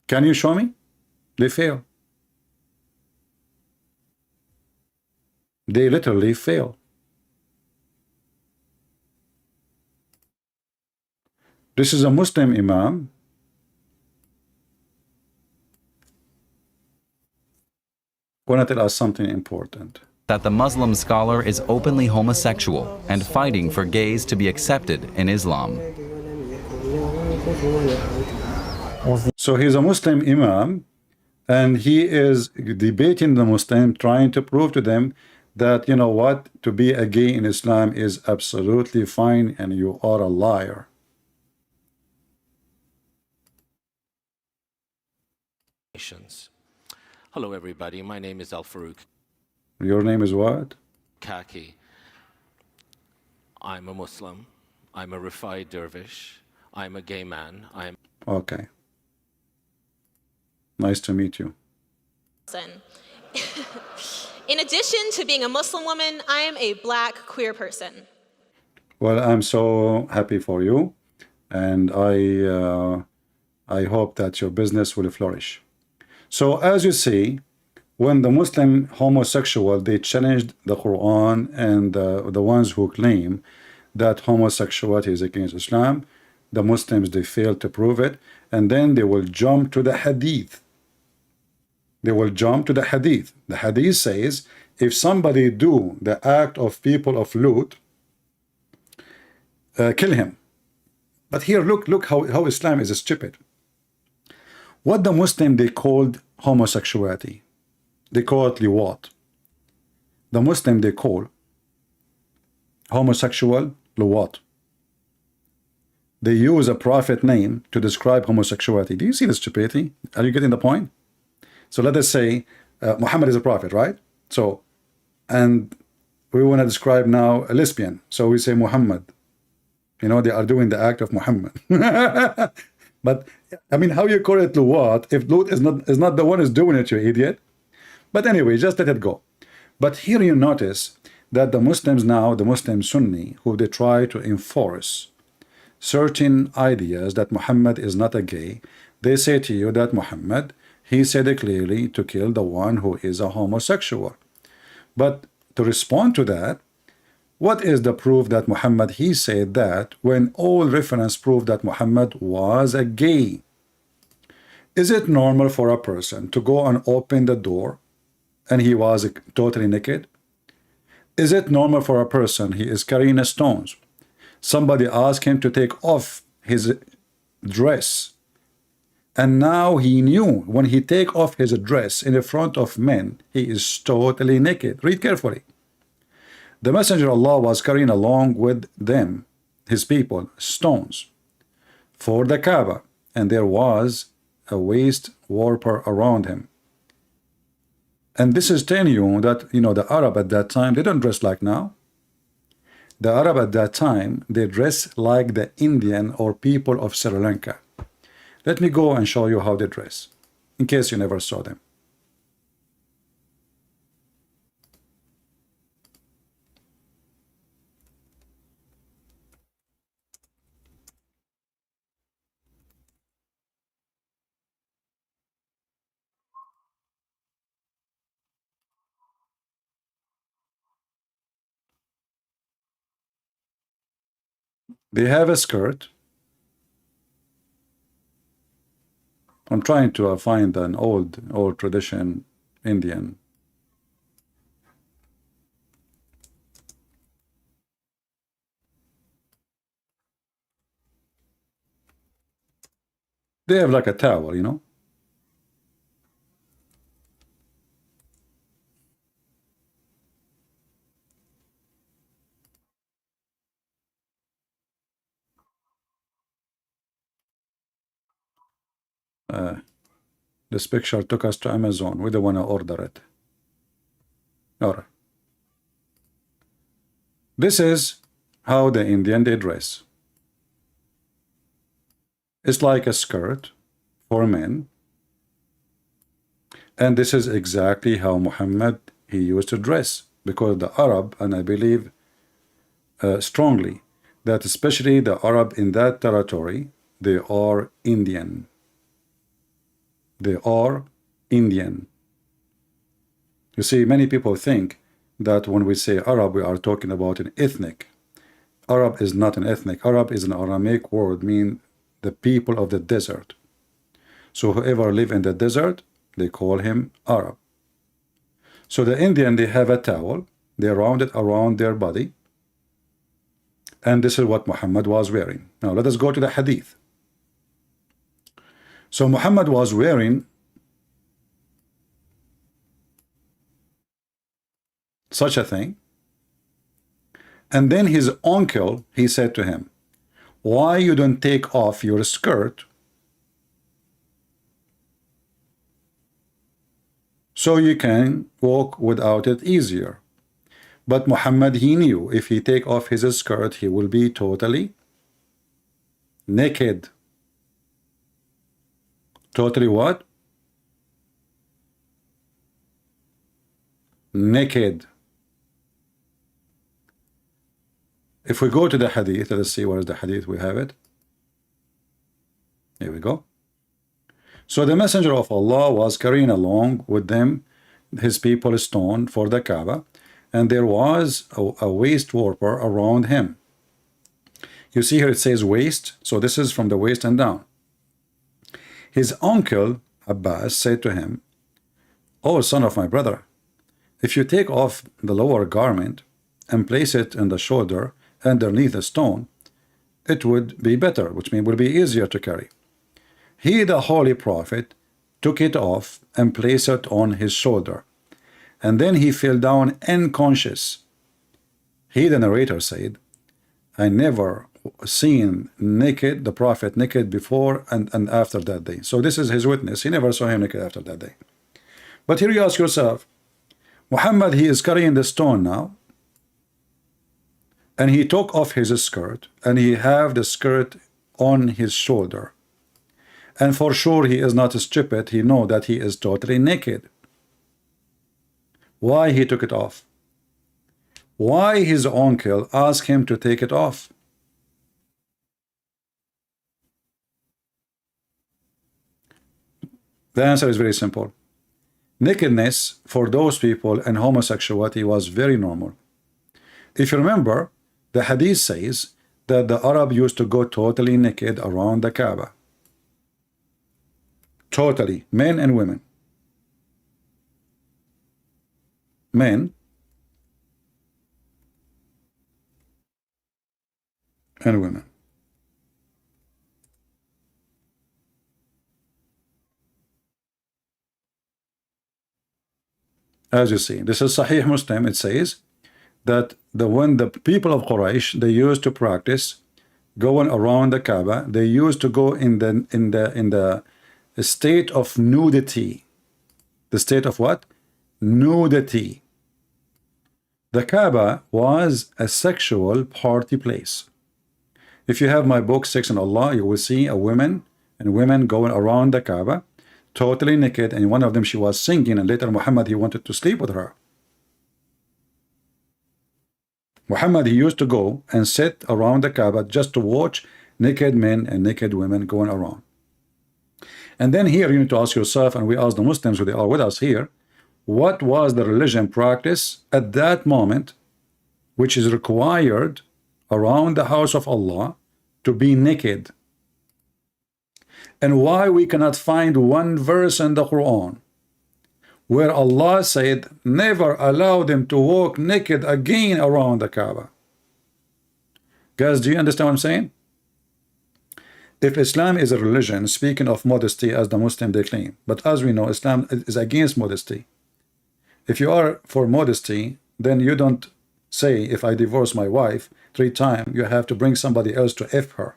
Can you show me? They fail. They literally fail. This is a Muslim Imam. Want to tell us something important. That the Muslim scholar is openly homosexual and fighting for gays to be accepted in Islam. So he's a Muslim imam, and he is debating the Muslim, trying to prove to them that, you know what, to be a gay in Islam is absolutely fine, and you are a liar. Hello, everybody. My name is Al Farouk Your name is what? Kaki. I'm a Muslim. I'm a Rifai dervish. I'm a gay man. I'm Okay. Nice to meet you. In addition to being a Muslim woman, I am a black queer person. Well, I'm so happy for you, and I hope that your business will flourish. So as you see, when the Muslim homosexual, they challenged the Quran, and the ones who claim that homosexuality is against Islam, the Muslims, they fail to prove it, and then they will jump to the Hadith. They will jump to the Hadith. The Hadith says, if somebody do the act of people of Lut, kill him. But here, look how Islam is stupid. What the Muslim, they called homosexuality. They call it liwat. The Muslim, they call homosexual liwat. They use a prophet name to describe homosexuality. Do you see the stupidity? Are you getting the point? So let us say Muhammad is a prophet, right? So, and we want to describe now a lesbian. So we say Muhammad. You know, they are doing the act of Muhammad. But I mean, how you call it Lut if Lut is not the one who's doing it, you idiot? But anyway, just let it go. But here you notice that the Muslims now, the Muslim Sunni, who they try to enforce certain ideas that Muhammad is not a gay, they say to you that Muhammad, he said it clearly to kill the one who is a homosexual. But to respond to that, what is the proof that Muhammad, he said that, when all reference prove that Muhammad was a gay? Is it normal for a person to go and open the door and he was totally naked? Is it normal for a person, he is carrying stones, somebody asked him to take off his dress, and now he knew when he take off his dress in the front of men, he is totally naked? Read carefully. The Messenger of Allah was carrying along with them, his people, stones for the Kaaba, and there was a waist warper around him. And this is telling you that, you know, the Arab at that time, they don't dress like now. The Arab at that time, they dress like the Indian or people of Sri Lanka. Let me go and show you how they dress, in case you never saw them. They have a skirt. I'm trying to find an old tradition Indian. They have like a towel, you know. This picture took us to Amazon. We don't want to order it. All right. This is how the Indian, they dress. It's like a skirt for men. And this is exactly how Muhammad, he used to dress. Because the Arab, and I believe strongly, that especially the Arab in that territory, they are Indian. They are Indian. You see, many people think that when we say Arab, we are talking about an ethnic. Arab is not an ethnic. Arab is an Aramaic word, meaning the people of the desert. So whoever live in the desert, they call him Arab. So the Indian, they have a towel, they round it around their body, and this is what Muhammad was wearing. Now let us go to the Hadith. So Muhammad was wearing such a thing, and then his uncle, he said to him, why you don't take off your skirt so you can walk without it easier? But Muhammad, he knew if he take off his skirt, he will be totally naked. Totally what? Naked. If we go to the hadith, let's see where is the hadith. We have it. Here we go. So the messenger of Allah was carrying along with them his people stone for the Kaaba, and there was a waist warper around him. You see here it says waist, so this is from the waist and down. His uncle Abbas said to him, "O son of my brother, if you take off the lower garment and place it in the shoulder underneath the stone, it would be better," which means it would be easier to carry. He, the Holy Prophet, took it off and placed it on his shoulder, and then he fell down unconscious. He, the narrator, said, "I never seen the Prophet naked before and after that day." So this is his witness. He never saw him naked after that day. But here you ask yourself, Muhammad, he is carrying the stone now, and he took off his skirt, and he have the skirt on his shoulder. And for sure he is not stupid. He know that he is totally naked. Why he took it off? Why his uncle asked him to take it off? The answer is very simple. Nakedness for those people and homosexuality was very normal. If you remember, the hadith says that the Arab used to go totally naked around the Kaaba. Totally, men and women. Men and women. As you see, this is Sahih Muslim. It says that when the people of Quraysh, they used to practice going around the Kaaba, they used to go in the state of nudity. The state of what? Nudity. The Kaaba was a sexual party place. If you have my book, Sex and Allah, you will see a woman and women going around the Kaaba totally naked, and one of them she was singing, and later Muhammad, he wanted to sleep with her. Muhammad, he used to go and sit around the Kaaba just to watch naked men and naked women going around. And then here you need to ask yourself, and we ask the Muslims who they are with us here, what was the religion practice at that moment which is required around the house of Allah to be naked? And why we cannot find one verse in the Quran where Allah said, never allow them to walk naked again around the Kaaba? Guys, do you understand what I'm saying? If Islam is a religion, speaking of modesty as the Muslim they claim, but as we know, Islam is against modesty. If you are for modesty, then you don't say, if I divorce my wife 3 times, you have to bring somebody else to F her.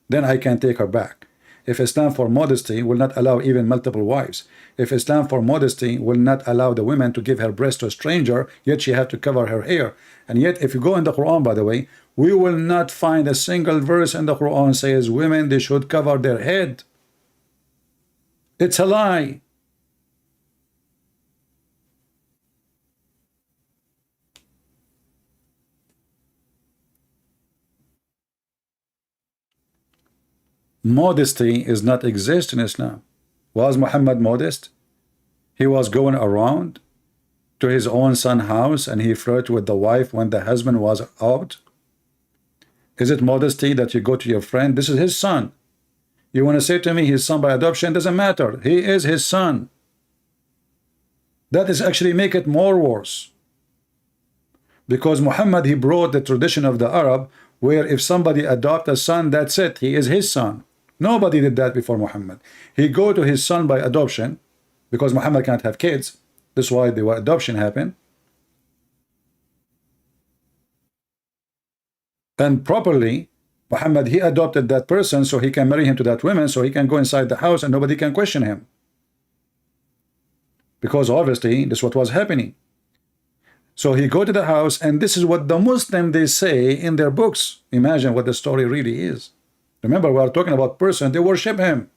Then I can take her back. If Islam for modesty will not allow even multiple wives, if Islam for modesty will not allow the woman to give her breast to a stranger, yet she have to cover her hair. And yet if you go in the Quran, by the way, we will not find a single verse in the Quran says women, they should cover their head. It's a lie. Modesty is not exist in Islam. Was Muhammad modest? He was going around to his own son's house and he flirted with the wife when the husband was out. Is it modesty that you go to your friend? This is his son. You want to say to me his son by adoption? Doesn't matter. He is his son. That is actually make it more worse. Because Muhammad, he brought the tradition of the Arab where if somebody adopt a son, that's it. He is his son. Nobody did that before Muhammad. He go to his son by adoption, because Muhammad can't have kids. That's why the adoption happened. And properly, Muhammad, he adopted that person so he can marry him to that woman, so he can go inside the house and nobody can question him. Because obviously, this is what was happening. So he go to the house, and this is what the Muslim they say in their books. Imagine what the story really is. Remember, we are talking about person, they worship him.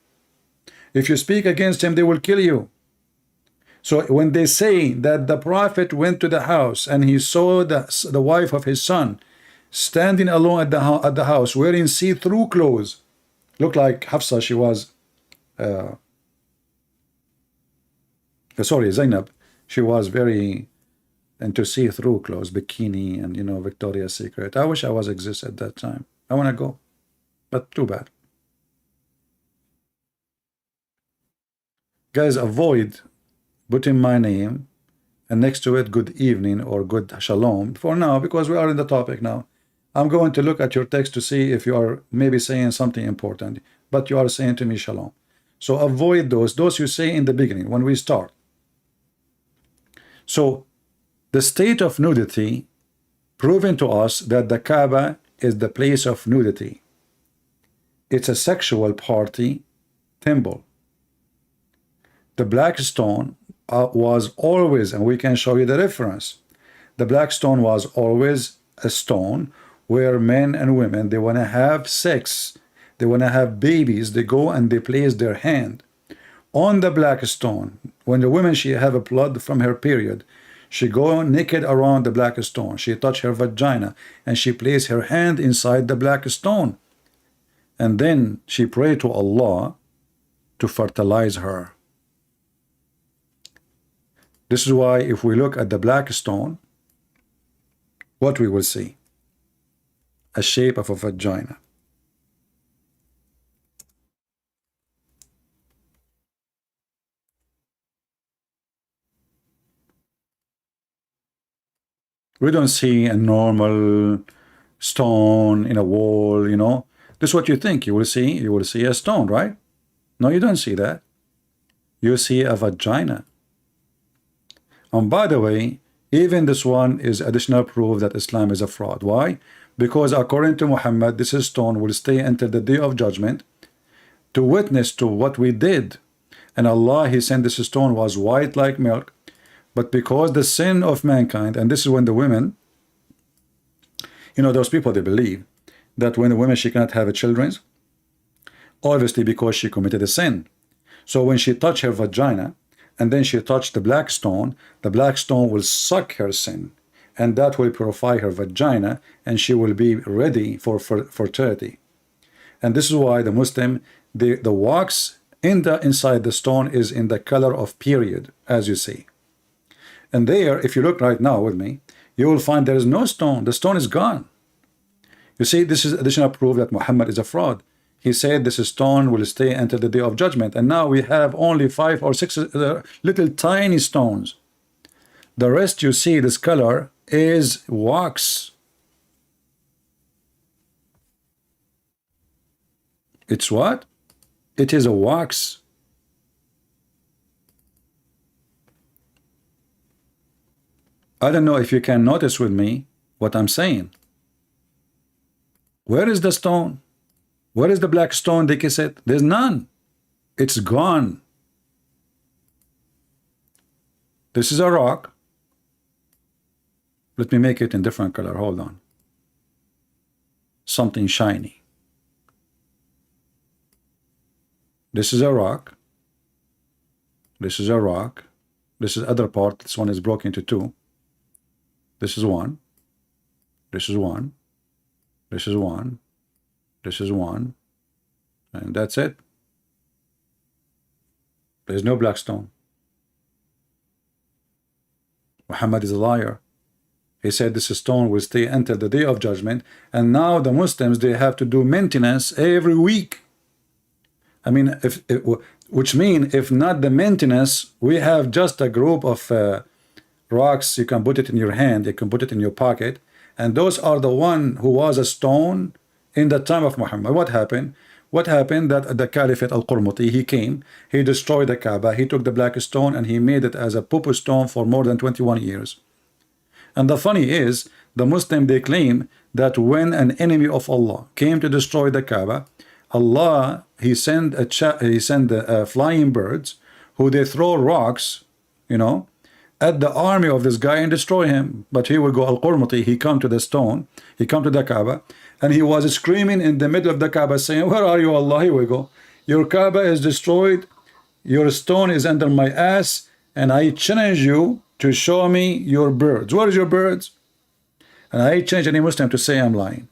If you speak against him, they will kill you. So when they say that the Prophet went to the house and he saw the wife of his son standing alone at the house wearing see-through clothes, looked like Hafsa, she was sorry, Zainab, she was very into see-through clothes, bikini, and Victoria's Secret. I wish I was exist at that time. I want to go, but too bad. Guys, avoid putting my name and next to it good evening or good shalom for now, because we are in the topic now. I'm going to look at your text to see if you are maybe saying something important, but you are saying to me shalom. So avoid those you say in the beginning when we start. So the state of nudity proven to us that the Kaaba is the place of nudity. It's a sexual party temple. The black stone was always, and we can show you the reference, the black stone was always a stone where men and women, they want to have sex, they want to have babies, they go and they place their hand on the black stone. When the woman, she have a blood from her period, she go naked around the black stone, she touch her vagina, and she place her hand inside the black stone, and then she pray to Allah to fertilize her. This is why if we look at the black stone, what we will see? A shape of a vagina. We don't see a normal stone in a wall, This is what you think you will see. You will see a stone, right? No, you don't see that. You see a vagina. And by the way, even this one is additional proof that Islam is a fraud. Why? Because according to Muhammad, this stone will stay until the day of judgment to witness to what we did. And Allah, he sent this stone was white like milk. But because the sin of mankind, and this is when the women, those people, they believe that when the woman, she cannot have children, obviously because she committed a sin. So when she touched her vagina, and then she touched the black stone will suck her sin, and that will purify her vagina, and she will be ready for fertility. And this is why the Muslim, the wax inside the stone is in the color of period, as you see. And there, if you look right now with me, you will find there is no stone. The stone is gone. You see, this is additional proof that Muhammad is a fraud. He said this stone will stay until the day of judgment. And now we have only 5 or 6 little tiny stones. The rest you see, this color is wax. It's what? It is a wax. I don't know if you can notice with me what I'm saying. Where is the stone? Where is the black stone they kiss it? There's none. It's gone. This is a rock. Let me make it in different color. Hold on. Something shiny. This is a rock. This is a rock. This is other part. This one is broken into 2. This is 1. This is 1. This is 1. This is 1. And that's it. There's no black stone. Muhammad is a liar. He said this stone will stay until the day of judgment, and now the Muslims, they have to do maintenance every week. I mean, which means if not the maintenance, we have just a group of rocks. You can put it in your hand, you can put it in your pocket, and those are the one who was a stone in the time of Muhammad. What happened? What happened? That the Caliphate al-Qurmuti, he came, he destroyed the Kaaba, he took the black stone and he made it as a pupu stone for more than 21 years. And the funny is, the Muslim, they claim that when an enemy of Allah came to destroy the Kaaba, Allah, he sent flying birds who they throw rocks, you know, at the army of this guy and destroy him. But here we go, al-Qurmuti, he come to the stone, he come to the Kaaba, and he was screaming in the middle of the Kaaba saying, where are you, Allah? Here we go. Your Kaaba is destroyed, your stone is under my ass, and I challenge you to show me your birds. Where is your birds? And I challenge any Muslim to say I'm lying.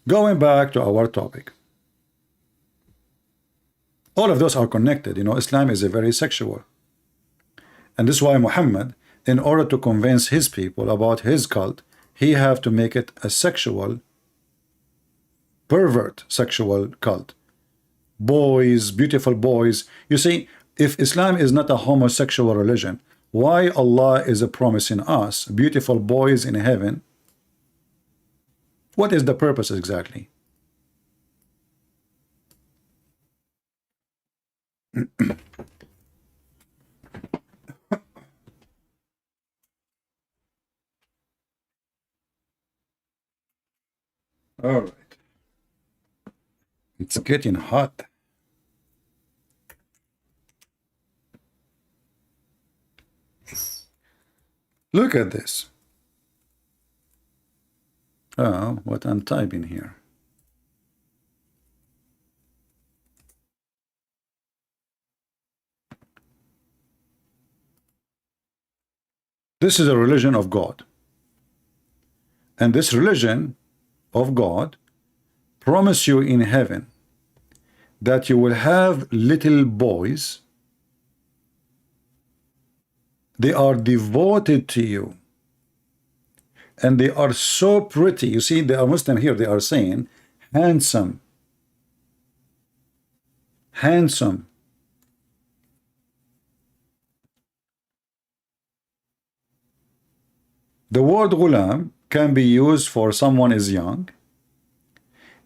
Going back to our topic. All of those are connected. You know, Islam is a very sexual. And this is why Muhammad, in order to convince his people about his cult, he have to make it a sexual, pervert sexual cult. Boys, beautiful boys. You see, if Islam is not a homosexual religion, why Allah is promising us beautiful boys in heaven? What is the purpose exactly? All right. It's getting hot. Look at this. Oh, what I'm typing here. This is a religion of God. And this religion of God promise you in heaven that you will have little boys. They are devoted to you. And they are so pretty. You see, they are Muslim here. They are saying handsome. Handsome. The word ghulam can be used for someone is young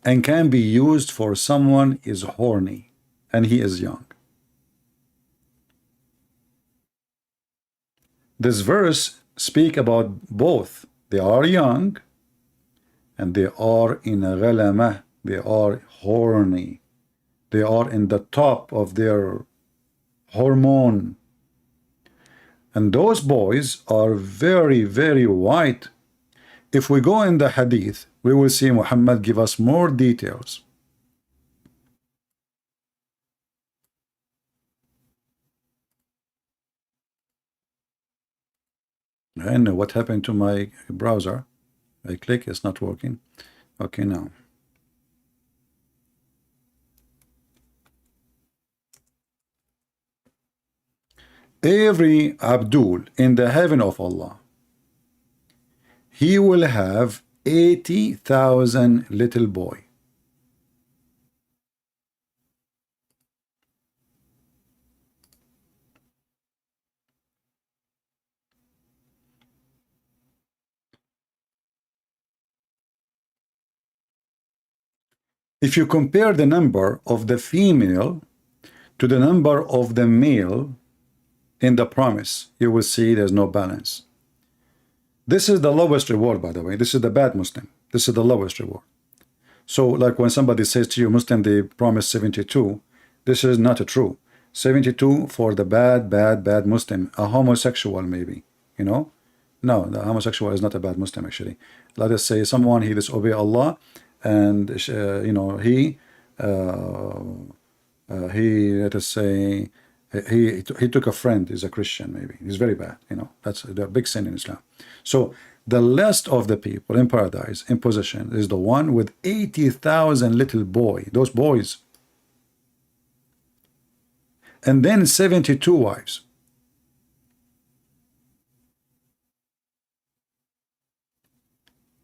and can be used for someone is horny and he is young. This verse speak about both. They are young and they are in a ghalamah. They are horny. They are in the top of their hormone. And those boys are very, very white. If we go in the hadith, we will see Muhammad give us more details. And what happened to my browser? I click, it's not working. Okay, now. Every Abdul in the heaven of Allah, he will have 80,000 little boy. If you compare the number of the female to the number of the male in the promise, you will see there's no balance. This is the lowest reward, by the way. This is the bad Muslim. This is the lowest reward. So like when somebody says to you, Muslim, they promise 72, this is not true. 72 for the bad Muslim, a homosexual maybe, you know? No, the homosexual is not a bad Muslim actually. Let us say someone, he disobey Allah, and you know, he let us say he took a friend, is a Christian maybe, he's very bad, you know, that's the big sin in Islam. So the last of the people in paradise in position is the one with 80,000 little boy, those boys, and then 72 wives.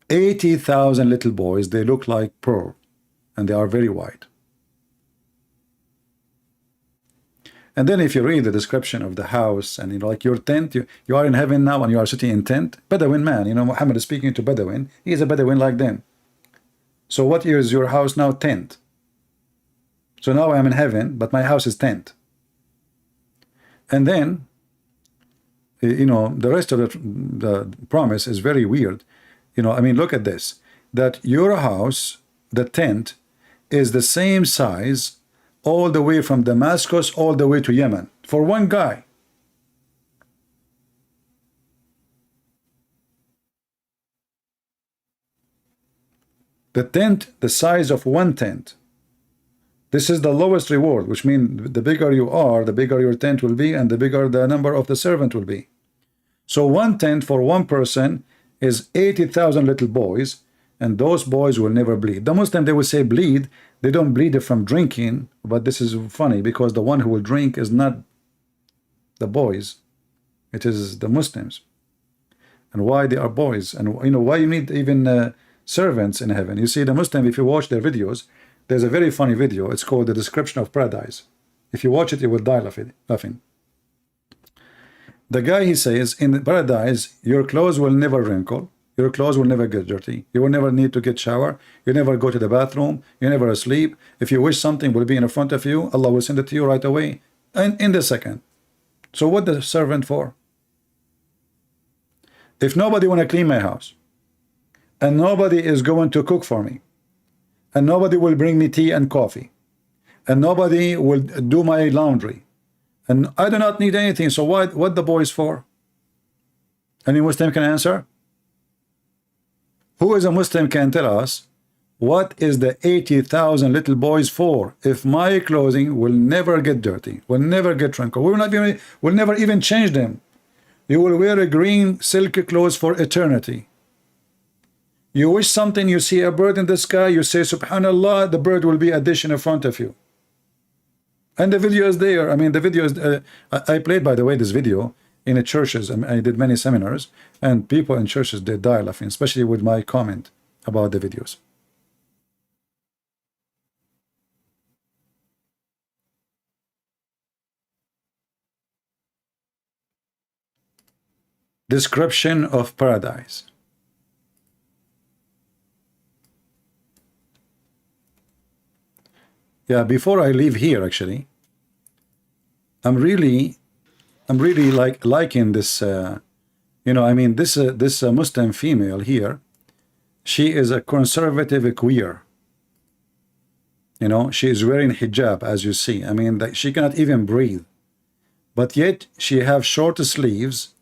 $80,000 little boys, they look like pearl and they are very white. And then if you read the description of the house and you know, like your tent, you are in heaven now and you are sitting in tent, Bedouin man, you know, Muhammad is speaking to Bedouin, he is a Bedouin like them. So what is your house now? Tent. So now I'm in heaven, but my house is tent. And then, you know, the rest of the promise is very weird. You know, I mean, look at this, that your house, the tent, is the same size all the way from Damascus all the way to Yemen for one guy. The tent, the size of one tent. This is the lowest reward, which means the bigger you are, the bigger your tent will be, and the bigger the number of the servant will be. So one tent for one person is 80,000 little boys, and those boys will never bleed. The Muslim, they will say bleed. They don't bleed from drinking, but this is funny because the one who will drink is not the boys. It is the Muslims. And why they are boys? And you know why you need even servants in heaven? You see, the Muslim, if you watch their videos, there's a very funny video. It's called The Description of Paradise. If you watch it, you will die laughing. The guy, he says, in paradise, your clothes will never wrinkle. Your clothes will never get dirty. You will never need to get shower. You never go to the bathroom. You never asleep. If you wish something will be in front of you, Allah will send it to you right away and in the second. So what the servant for? If nobody want to clean my house, and nobody is going to cook for me, and nobody will bring me tea and coffee, and nobody will do my laundry, and I do not need anything, so what the boys for? Any Muslim can answer? Who is a Muslim can tell us what is the 80,000 little boys for if my clothing will never get dirty, will never get wrinkled, will never even change them? You will wear a green silk clothes for eternity. You wish something, you see a bird in the sky, you say subhanallah, the bird will be a dish in front of you. And the video is there. I mean, the video is I played, by the way, this video in the churches. I did many seminars, and people in churches, they die laughing, especially with my comment about the videos. Description of paradise. Yeah, before I leave here, actually, I'm really liking this. You know, I mean, this Muslim female here, she is a conservative queer. You know, she is wearing hijab, as you see. I mean, she cannot even breathe, but yet she have short sleeves,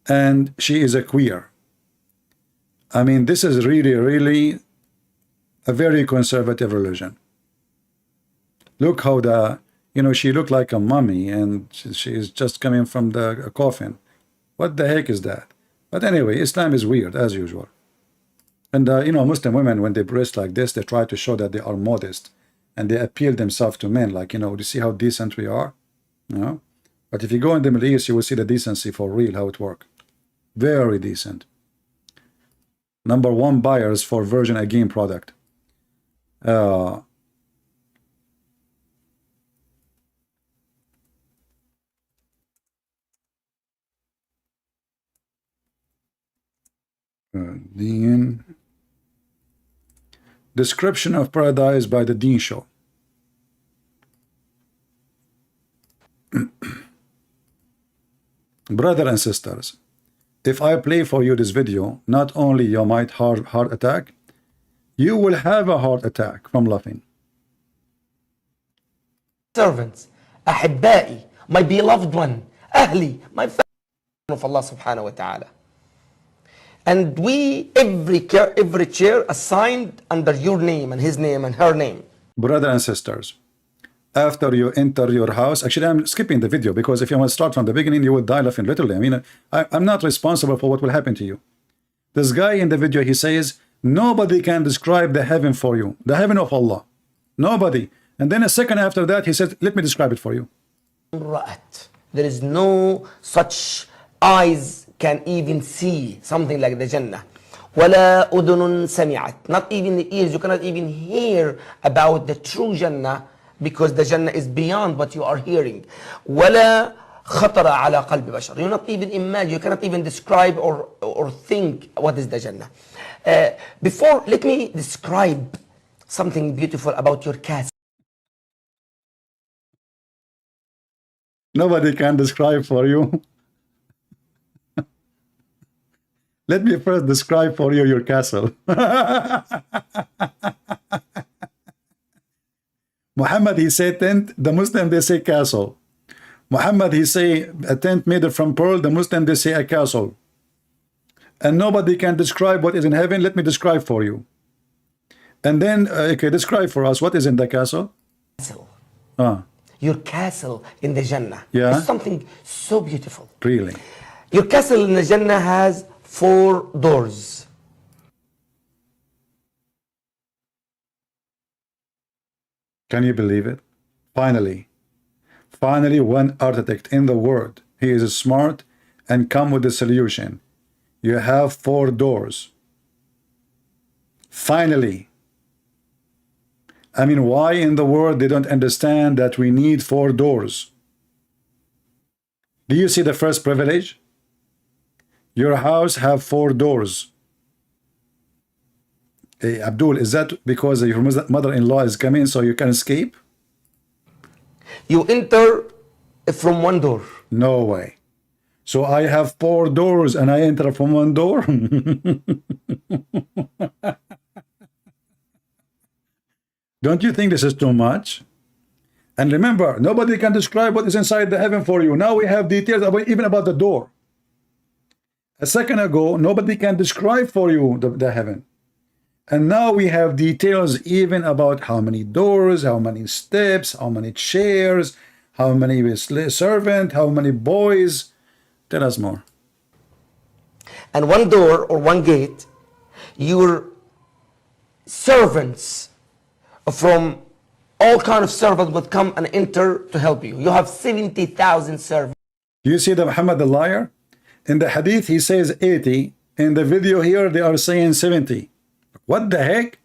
and she is a queer. I mean, this is really a very conservative religion. Look how you know, she looked like a mummy, and she is just coming from the coffin. What the heck is that? But anyway, Islam is weird, as usual. And, you know, Muslim women, when they dress like this, they try to show that they are modest, and they appeal themselves to men, like, you know, do you see how decent we are? You know? But if you go in the Middle East, you will see the decency for real, how it works. Very decent. #1 buyers for Virgin Again product. Dean. Description of Paradise by the Dean Show. Brother and sisters, if I play for you this video, not only you might heart attack, you will have a heart attack from laughing. Servants, أحبائي, my beloved one, أهلي, my family of Allah subhanahu wa ta'ala. And we, every chair assigned under your name and his name and her name. Brother and sisters, after you enter your house, actually I'm skipping the video because if you want to start from the beginning, you will die laughing literally. I mean, I'm not responsible for what will happen to you. This guy in the video, he says, nobody can describe the heaven for you, the heaven of Allah. Nobody. And then a second after that, he said, let me describe it for you. There is no such eyes can even see something like the Jannah. وَلَا أُذُنٌ سَمِعَتْ. Not even the ears, you cannot even hear about the true Jannah because the Jannah is beyond what you are hearing. وَلَا خطر على قلب بشر. You not even imagine, you cannot even describe or think what is the Jannah. Before, let me describe something beautiful about your castle. Nobody can describe for you. Let me first describe for you your castle. Muhammad, he say tent, the Muslim they say castle. Muhammad, he say a tent made from pearl, the Muslim they say a castle. And nobody can describe what is in heaven. Let me describe for you. And then, okay, describe for us what is in the castle. Castle. Ah. Your castle in the Jannah. Yeah. It's something so beautiful. Really? Your castle in the Jannah has 4 doors. Can you believe it? Finally, one architect in the world, he is smart and come with the solution. You have 4 doors. Finally. I mean, why in the world they don't understand that we need 4 doors? Do you see the first privilege? Your house have 4 doors. Hey, Abdul, is that because your mother-in-law is coming so you can escape? You enter from 1 door. No way. So I have 4 doors and I enter from 1 door? Don't you think this is too much? And remember, nobody can describe what is inside the heaven for you. Now we have details about, even about the door. A second ago, nobody can describe for you the heaven. And now we have details even about how many doors, how many steps, how many chairs, how many servants, how many boys. Tell us more. And 1 door or 1 gate, your servants from all kind of servants would come and enter to help you. You have 70,000 servants. You see the Muhammad the liar? In the hadith he says 80. In the video here they are saying 70. What the heck?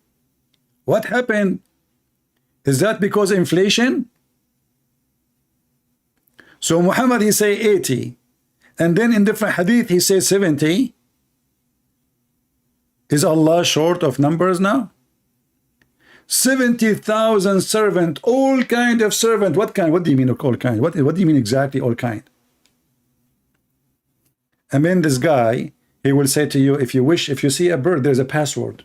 What happened? Is that because inflation? So Muhammad he say 80. And then in different hadith he says 70. Is Allah short of numbers now? 70,000 servant, all kind of servant. What kind? What do you mean all kind? What do you mean exactly all kind? And then this guy, he will say to you, if you wish, if you see a bird, there's a password.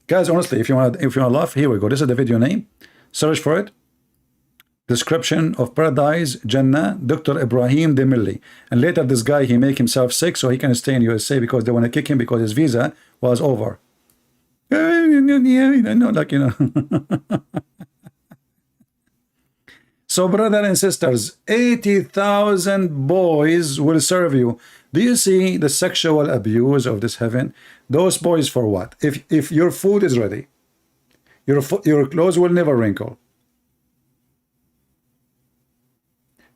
Guys, honestly, if you want to laugh, here we go. This is the video name. Search for it. Description of Paradise, Jannah, Dr. Ibrahim Demilli. And later this guy, he make himself sick so he can stay in USA because they want to kick him because his visa was over. Like, you know. So, brothers and sisters, 80,000 boys will serve you. Do you see the sexual abuse of this heaven? Those boys for what? If your food is ready, your clothes will never wrinkle.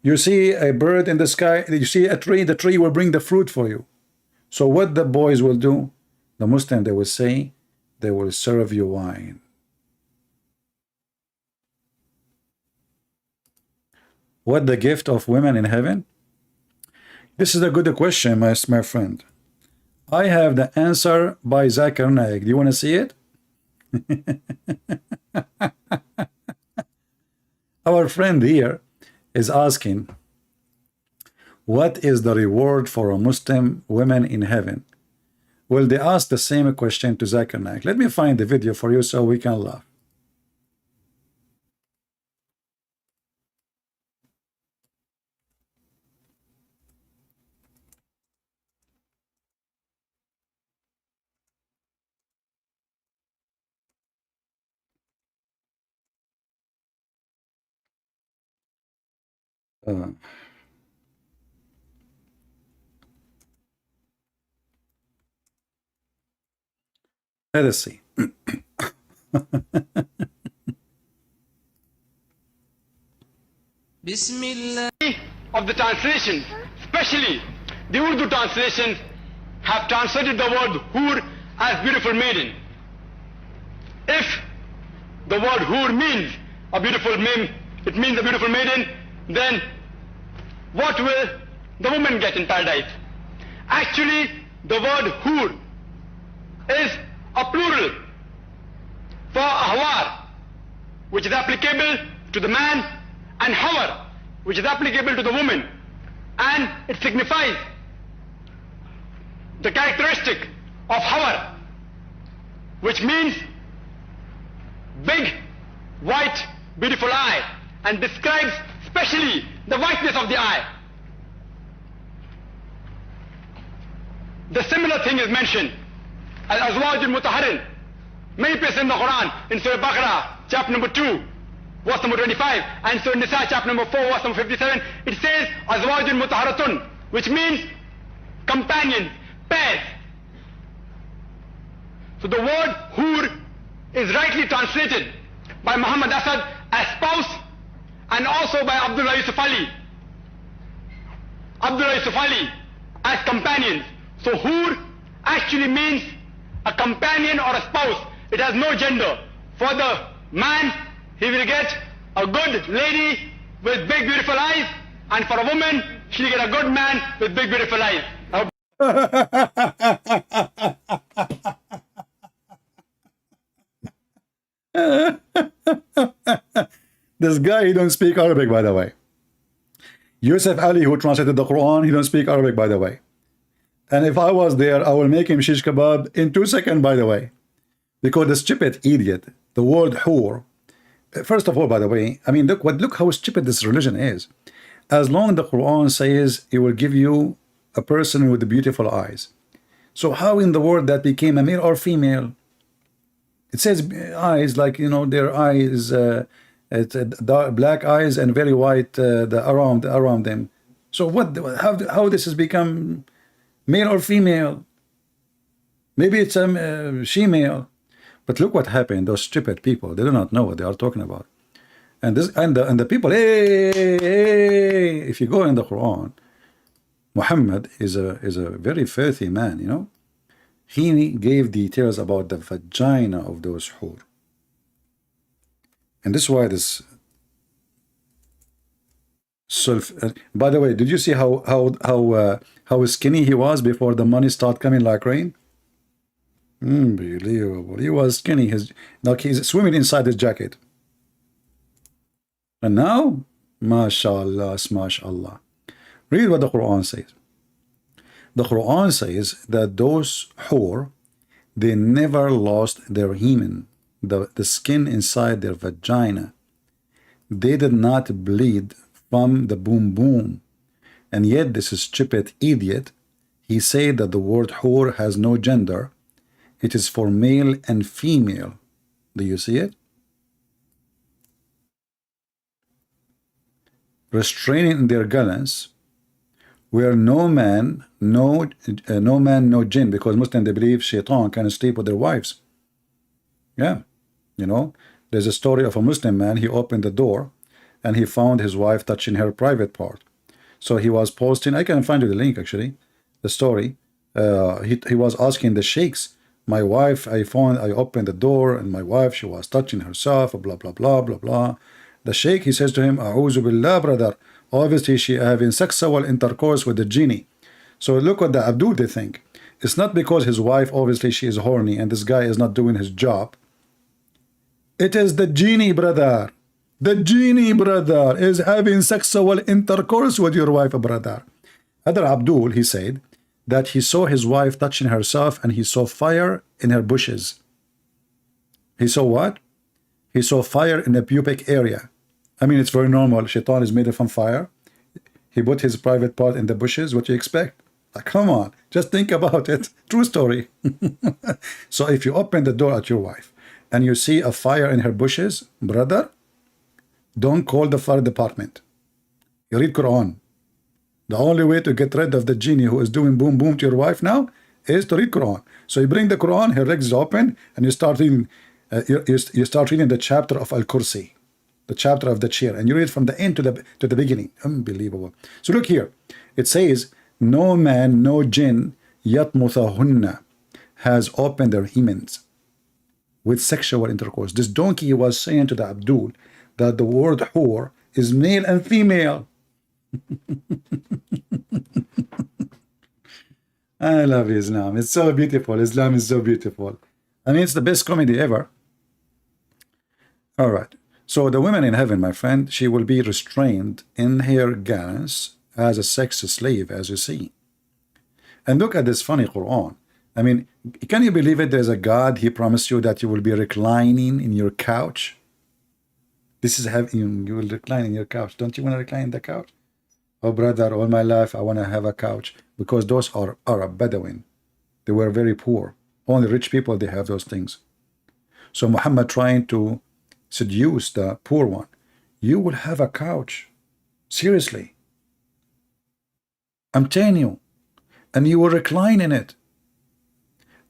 You see a bird in the sky, you see a tree, the tree will bring the fruit for you. So what the boys will do, the Muslim, they will say, they will serve you wine. What the gift of women in heaven? This is a good question, my friend. I have the answer by Zakir Naik. Do you want to see it? Our friend here is asking, what is the reward for a Muslim women in heaven? Well, they asked the same question to Zakir Naik. Let me find the video for you so we can laugh. Let us see. Bismillah. Of the translation, especially the Urdu translation, have translated the word Hur as beautiful maiden. If the word Hur means a beautiful it means a beautiful maiden, then what will the woman get in paradise? Actually, the word hur is a plural for ahwar, which is applicable to the man, and hawar, which is applicable to the woman, and it signifies the characteristic of hawar, which means big, white, beautiful eye, and describes especially the whiteness of the eye. The similar thing is mentioned as azwaj al-mutahharin many places in the Quran, in Surah Baqarah, chapter number 2, verse number 25, and Surah Nisa, chapter number 4, verse number 57, it says azwaj al-mutahharatun, which means companions, pairs. So the word hur is rightly translated by Muhammad Asad as spouse, and also by Abdullah Yusuf Ali as companions. So hur actually means a companion or a spouse. It has no gender. For the man, he will get a good lady with big beautiful eyes, and for a woman, she'll get a good man with big beautiful eyes. This guy, he don't speak Arabic, by the way. Yusuf Ali, who translated the Quran, he don't speak Arabic, by the way. And if I was there, I will make him shish kebab in 2 seconds, by the way. Because the stupid idiot, the word hur, first of all, by the way, I mean, look how stupid this religion is. As long as the Quran says it will give you a person with the beautiful eyes. So how in the world that became a male or female? It says eyes, like, you know, their eyes, dark, black eyes and very white around them. So what? How this has become male or female? Maybe it's a she-male. But look what happened. Those stupid people, they do not know what they are talking about. And the people, hey, if you go in the Quran, Muhammad is a very filthy man, you know. He gave details about the vagina of those hur. And this is why this by the way, did you see how skinny he was before the money started coming like rain? Unbelievable. He was skinny. Like he's swimming inside his jacket. And now, mashallah, mashallah. Read what the Quran says. The Quran says that those hur, they never lost their hymen, the skin inside their vagina. They did not bleed from the boom boom. And yet this stupid idiot, he said that the word hur has no gender. It is for male and female. Do you see it? Restraining their gallants, where no man, no jinn, because Muslims, they believe shaitan can sleep with their wives. Yeah, you know, there's a story of a Muslim man. He opened the door and he found his wife touching her private part. So he was posting, I can find you the link actually, the story. He was asking the sheikhs, my wife, I opened the door and my wife, she was touching herself, blah, blah, blah, blah, blah. The sheikh, he says to him, A'udhu billah, brother. Obviously, she having sexual intercourse with the genie. So look what the Abdul, they think. It's not because his wife, obviously, she is horny and this guy is not doing his job. It is the genie, brother. The genie, brother, is having sexual intercourse with your wife, brother. Other Abdul, he said that he saw his wife touching herself and he saw fire in her bushes. He saw what? He saw fire in the pubic area. I mean, it's very normal. Shaitan is made from fire. He put his private part in the bushes. What do you expect? Like, come on, just think about it. True story. So if you open the door at your wife and you see a fire in her bushes, brother, don't call the fire department. You read Quran. The only way to get rid of the genie who is doing boom boom to your wife now is to read Quran. So you bring the Quran, her legs is open, and you start reading. You start reading the chapter of Al-Kursi, the chapter of the chair, and you read from the end to the beginning. Unbelievable. So look here. It says, no man, no jinn, yatmuthahunna, has opened their hymens with sexual intercourse. This donkey was saying to the Abdul that the word hur is male and female. I love Islam. It's so beautiful. Islam is so beautiful. I mean, it's the best comedy ever. All right. So the woman in heaven, my friend, she will be restrained in her garments as a sex slave, as you see. And look at this funny Quran. I mean, can you believe it? There's a God. He promised you that you will be reclining in your couch. This is having you will recline in your couch. Don't you want to recline in the couch? Oh, brother, all my life I want to have a couch, because those are Arab Bedouin. They were very poor. Only rich people, they have those things. So Muhammad trying to seduce the poor one. You will have a couch. Seriously. I'm telling you. And you will recline in it.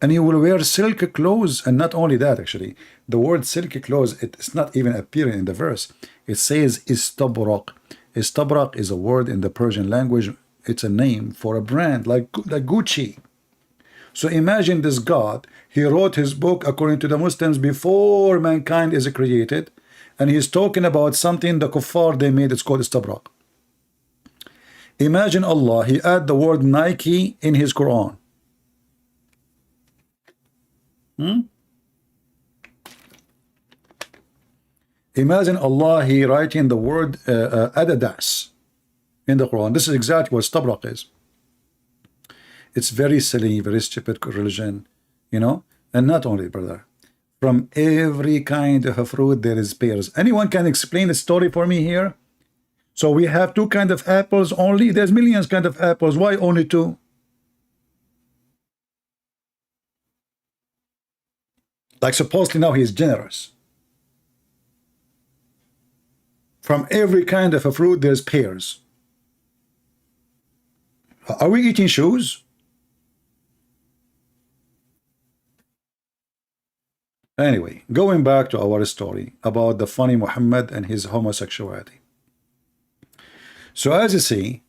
And you will wear silk clothes. And not only that, actually. The word silk clothes, it's not even appearing in the verse. It says istabrak. Istabrak is a word in the Persian language. It's a name for a brand like Gucci. So imagine this God. He wrote his book according to the Muslims before mankind is created. And he's talking about something the kuffar they made. It's called istabrak. Imagine Allah. He add the word Nike in his Quran. Imagine Allah, he writing the word Adidas in the Quran. This is exactly what istabrak is. It's very silly, very stupid religion, you know. And not only, brother, from every kind of a fruit there is pears. Anyone can explain the story for me here? So we have two kinds of apples only. There's millions kind of apples. Why only two? Like supposedly now he is generous. From every kind of a fruit there's pears. Are we eating shoes? Anyway, going back to our story about the funny Muhammad and his homosexuality. So as you see,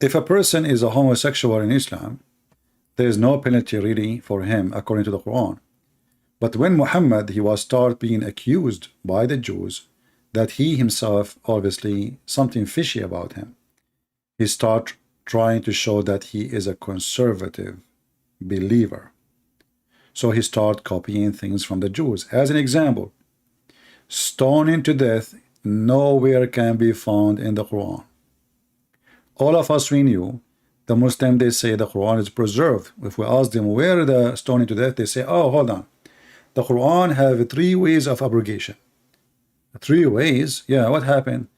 if a person is a homosexual in Islam, there is no penalty really for him according to the Quran. But when Muhammad, he was start being accused by the Jews that he himself, obviously something fishy about him, he start trying to show that he is a conservative believer. So he start copying things from the Jews. As an example, stoning to death nowhere can be found in the Quran. All of us, we knew, the Muslim, they say the Quran is preserved. If we ask them where the stoning to death, they say, oh, hold on. The Quran have 3 ways of abrogation. 3 ways? Yeah, what happened?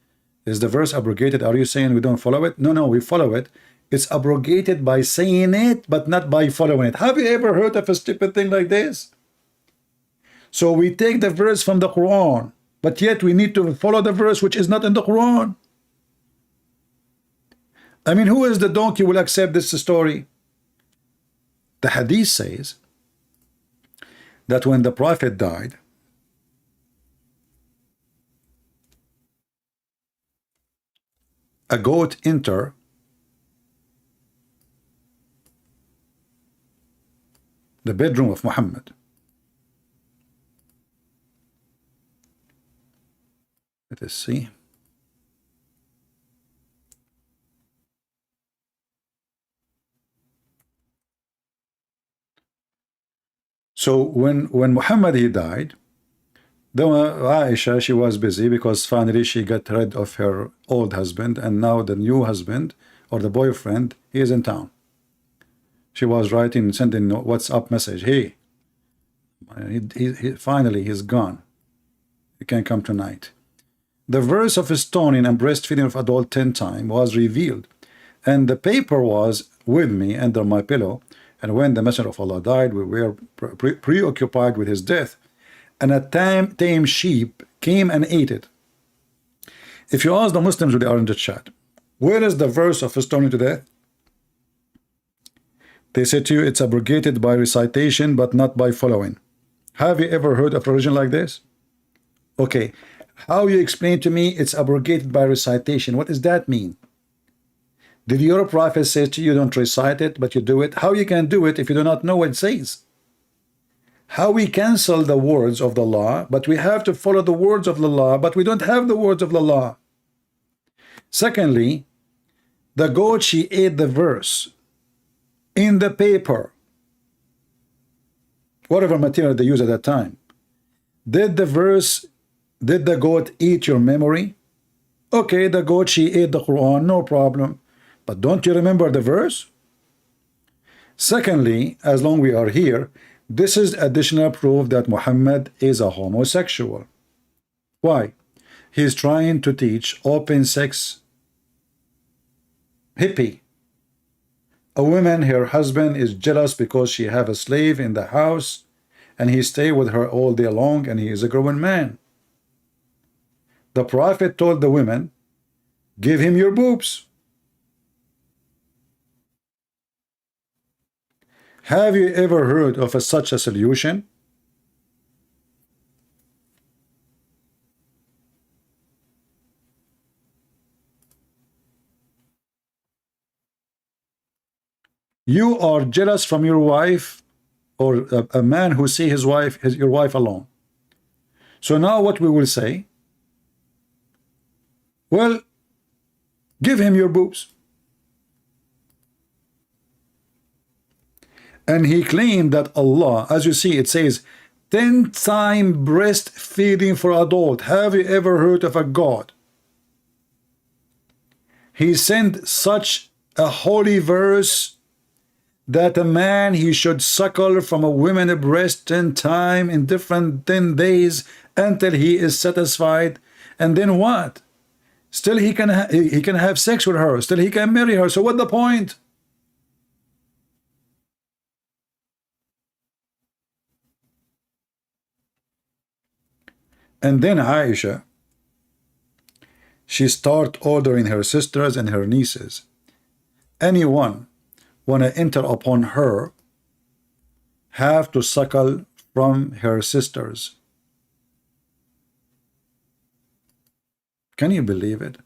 Is the verse abrogated? Are you saying we don't follow it? No, we follow it. It's abrogated by saying it, but not by following it. Have you ever heard of a stupid thing like this? So we take the verse from the Quran, but yet we need to follow the verse which is not in the Quran. I mean, who is the donkey will accept this story? The Hadith says that when the Prophet died, a goat entered the bedroom of Muhammad. Let us see. So when Muhammad he died, the Aisha, she was busy because finally she got rid of her old husband, and now the new husband or the boyfriend, he is in town. She was writing, sending WhatsApp message, hey, he finally he's gone. He can come tonight. The verse of stoning and breastfeeding of adult 10 times was revealed, and the paper was with me under my pillow. And when the Messenger of Allah died, we were preoccupied with his death, and a tame sheep came and ate it. If you ask the Muslims who they are in the chat, where is the verse of stoning to death? They say to you, it's abrogated by recitation, but not by following. Have you ever heard of a religion like this? Okay, how you explain to me it's abrogated by recitation? What does that mean? Did your prophet say to you, don't recite it, but you do it? How you can do it if you do not know what it says? How we cancel the words of the law, but we have to follow the words of the law, but we don't have the words of the law. Secondly, the goat, she ate the verse in the paper, whatever material they use at that time. Did the goat eat your memory? Okay, the goat, she ate the Quran, no problem. But don't you remember the verse? Secondly, as long we are here, this is additional proof that Muhammad is a homosexual. Why? He's trying to teach open sex hippie. A woman, her husband is jealous because she have a slave in the house and he stay with her all day long and he is a grown man. The Prophet told the women, give him your boobs. Have you ever heard of such a solution? You are jealous from your wife, or a man who see his wife, your wife alone. So now what we will say? Well, give him your boobs. And he claimed that Allah, as you see, it says 10-time breastfeeding for adult. Have you ever heard of a God? He sent such a holy verse that a man, he should suckle from a woman breast 10 times in different 10 days until he is satisfied. And then what? Still he can have sex with her. Still he can marry her. So what the point? And then Aisha, she start ordering her sisters and her nieces, anyone want to enter upon her have to suckle from her sisters. Can you believe it?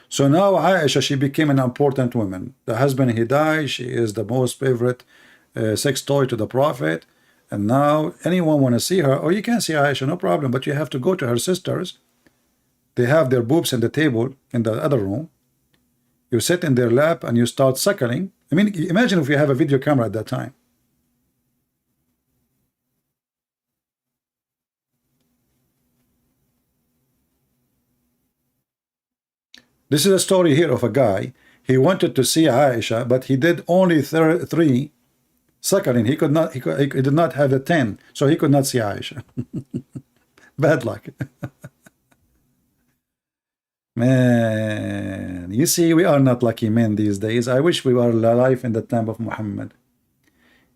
So now Aisha, she became an important woman. The husband, he died. She is the most favorite sex toy to the Prophet. And now anyone want to see her, or you can see Aisha, no problem, but you have to go to her sisters. They have their boobs on the table in the other room. You sit in their lap and you start suckling. I mean, imagine if you have a video camera at that time. This is a story here of a guy. He wanted to see Aisha, but he did only 3 suckling. He did not have the 10, so he could not see Aisha. Bad luck. Man, you see, we are not lucky men these days. I wish we were alive in the time of Muhammad.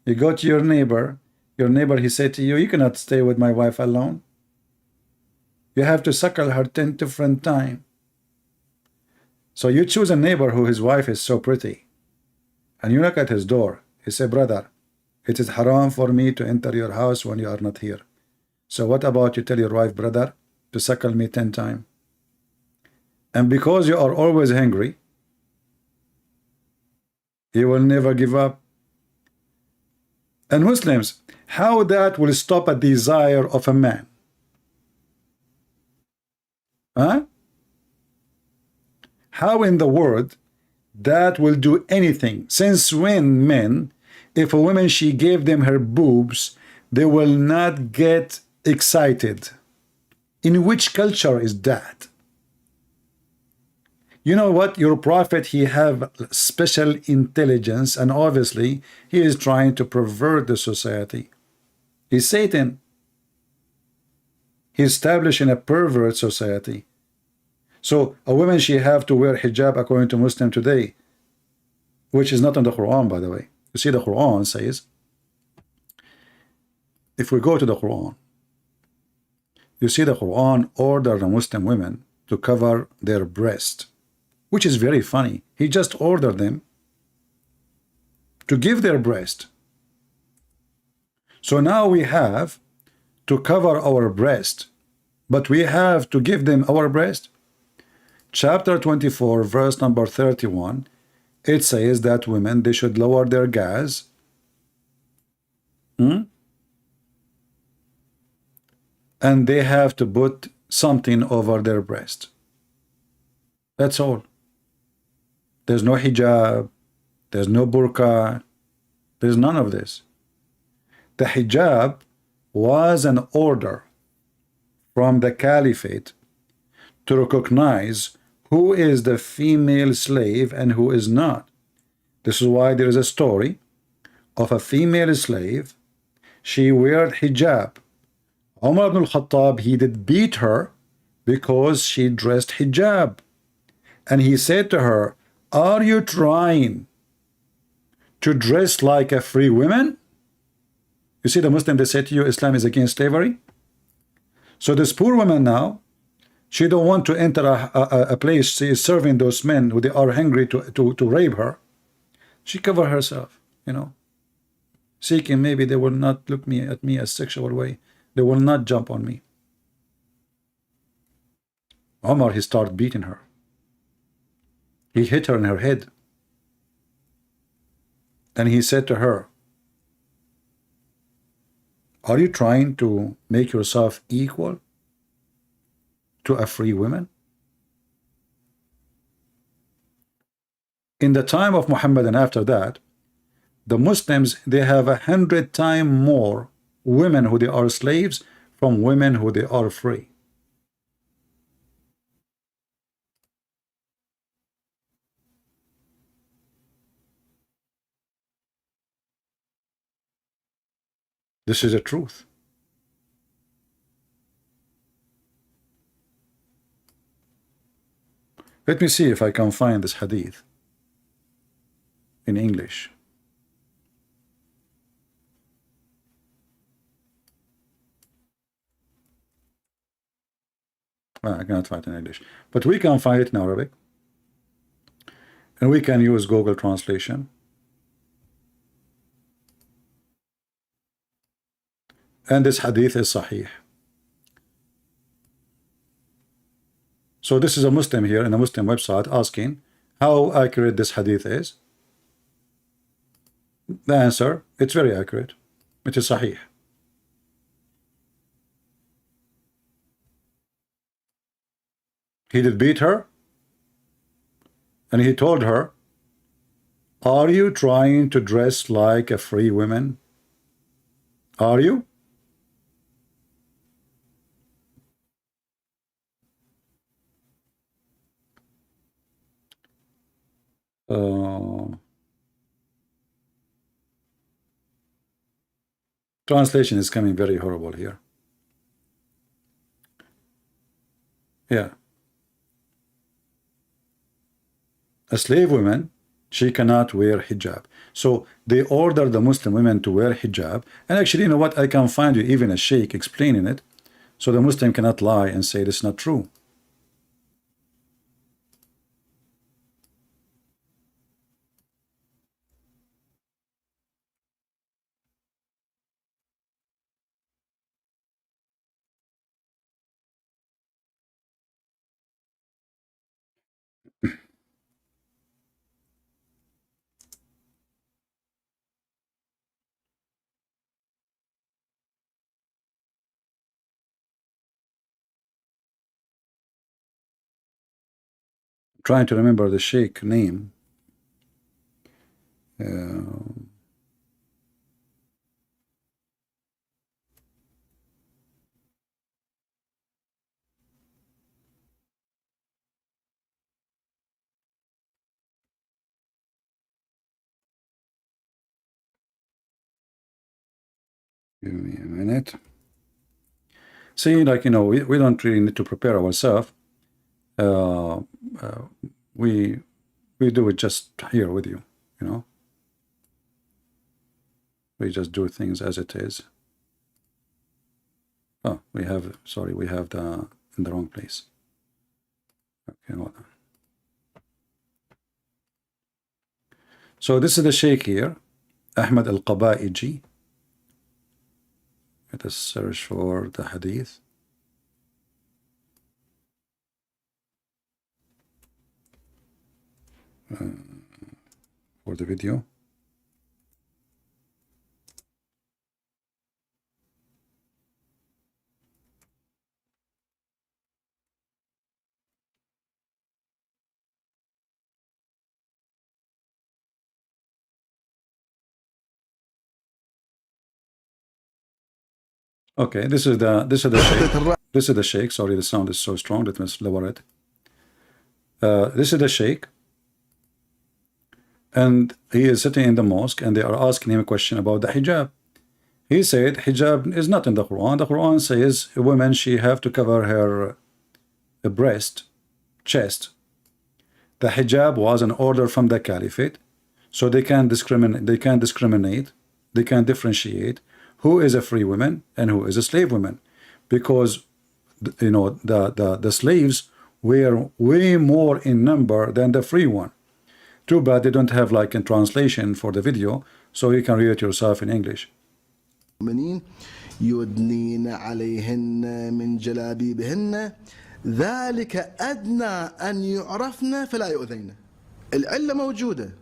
You go to your neighbor, he said to you, you cannot stay with my wife alone. You have to suckle her 10 different times. So you choose a neighbor who his wife is so pretty, and you knock at his door. He said, brother, it is haram for me to enter your house when you are not here. So what about you tell your wife, brother, to suckle me 10 times? And because you are always hungry, you will never give up. And Muslims, how that will stop a desire of a man? Huh? How in the world that will do anything? Since when men, if a woman, she gave them her boobs, they will not get excited? In which culture is that? You know what? Your prophet, he have special intelligence, and obviously he is trying to pervert the society. He's Satan. He's establishing a pervert society. So a woman, she have to wear hijab according to Muslim today, which is not in the Quran, by the way. You see, the Quran says, if we go to the Quran, you see the Quran order the Muslim women to cover their breast, which is very funny. He just ordered them to give their breast. So now we have to cover our breast, but we have to give them our breast. Chapter 24, verse number 31, it says that women, they should lower their gaze. and they have to put something over their breast. That's all. There's no hijab, there's no burqa, there's none of this. The hijab was an order from the caliphate to recognize who is the female slave and who is not. This is why there is a story of a female slave. She wore hijab. Umar ibn al-Khattab, he did beat her because she dressed hijab. And he said to her, are you trying to dress like a free woman? You see the Muslim, they say to you, Islam is against slavery. So this poor woman now, she don't want to enter a place. She is serving those men who they are hungry to rape her. She cover herself, you know, seeking maybe they will not look at me as sexual way. They will not jump on me. Omar, he started beating her. He hit her in her head. And he said to her, are you trying to make yourself equal to a free woman? In the time of Muhammad and after that, the Muslims, they have 100 times more women who they are slaves from women who they are free. This is the truth. Let me see if I can find this hadith in English. I cannot find it in English, but we can find it in Arabic, and we can use Google translation. And this hadith is sahih. So this is a Muslim here in a Muslim website asking how accurate this hadith is. The answer, it's very accurate. It is sahih. He did beat her, and he told her, are you trying to dress like a free woman? Are you? Translation is coming very horrible here. Yeah. A slave woman, she cannot wear hijab. So they order the Muslim women to wear hijab. And actually, you know what? I can find you even a sheikh explaining it. So the Muslim cannot lie and say it's not true. Trying to remember the sheikh name. Give me a minute. See, like, you know, we don't really need to prepare ourselves. We do it just here with you, you know. We just do things as it is. Oh, we have, sorry, we have the in the wrong place. Okay, hold on. So this is the sheikh here, Ahmad al-Qabaiji. Let us search for the hadith. For the video. Okay, this is the sheikh. This is the sheikh. Sorry, the sound is so strong. Let me lower it. This is the sheikh, and he is sitting in the mosque, and they are asking him a question about the hijab. He said hijab is not in the Quran. The Quran says a woman, she have to cover her breast, chest. The hijab was an order from the caliphate, so they can discriminate. They can differentiate who is a free woman and who is a slave woman, because you know the slaves were way more in number than the free one. Too bad they don't have like a translation for the video, so you can read it yourself in English. يدنين عليهن من جلابيبهن ذلك أدنى أن يعرفن فلا يؤذين. العلة موجودة،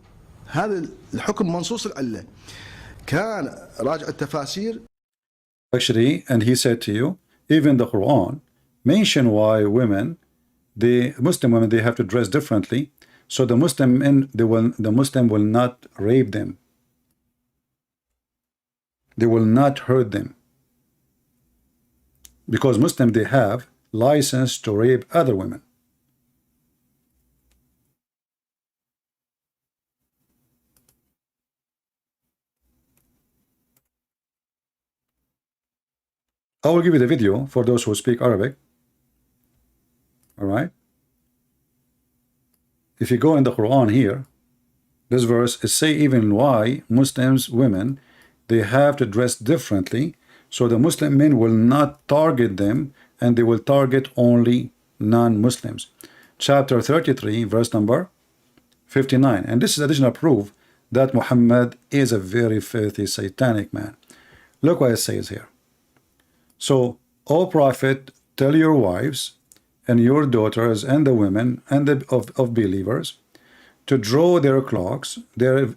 هذا الحكم منصوص العلة. كان راجع التفاسير. Actually, and he said to you, even the Quran mention why women, the Muslim women, they have to dress differently, so the Muslim men, the Muslim will not rape them. They will not hurt them, because Muslim, they have license to rape other women. I will give you the video for those who speak Arabic. All right. If you go in the Quran here, this verse is say even why Muslims women, they have to dress differently, so the Muslim men will not target them, and they will target only non-Muslims. Chapter 33, verse number 59. And this is additional proof that Muhammad is a very filthy, satanic man. Look what it says here. So, O Prophet, tell your wives and your daughters and the women and of believers to draw their cloaks, their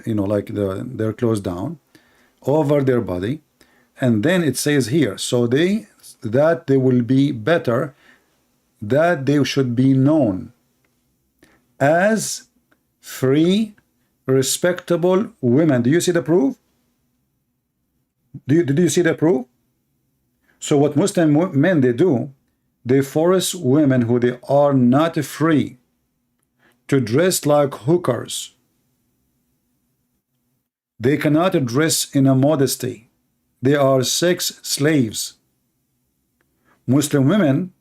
you know, like their clothes down over their body, and then it says here, so that they will be better, that they should be known as free, respectable women. Do you see the proof? Did you see the proof? So what Muslim men they do, they force women who they are not free to dress like hookers. They cannot dress in a modesty. They are sex slaves. Muslim women,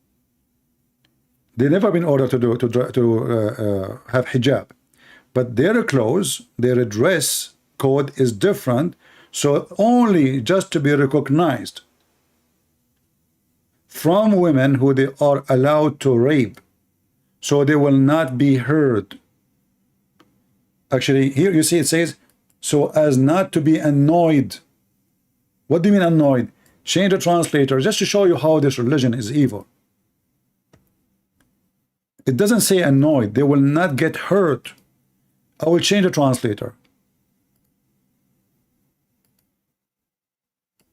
they never been ordered to have hijab, but their clothes, their dress code is different, so only just to be recognized from women who they are allowed to rape, so they will not be heard. Actually, here you see it says, so as not to be annoyed. What do you mean annoyed? Change the translator just to show you how this religion is evil. It doesn't say annoyed. They will not get hurt. I will change the translator.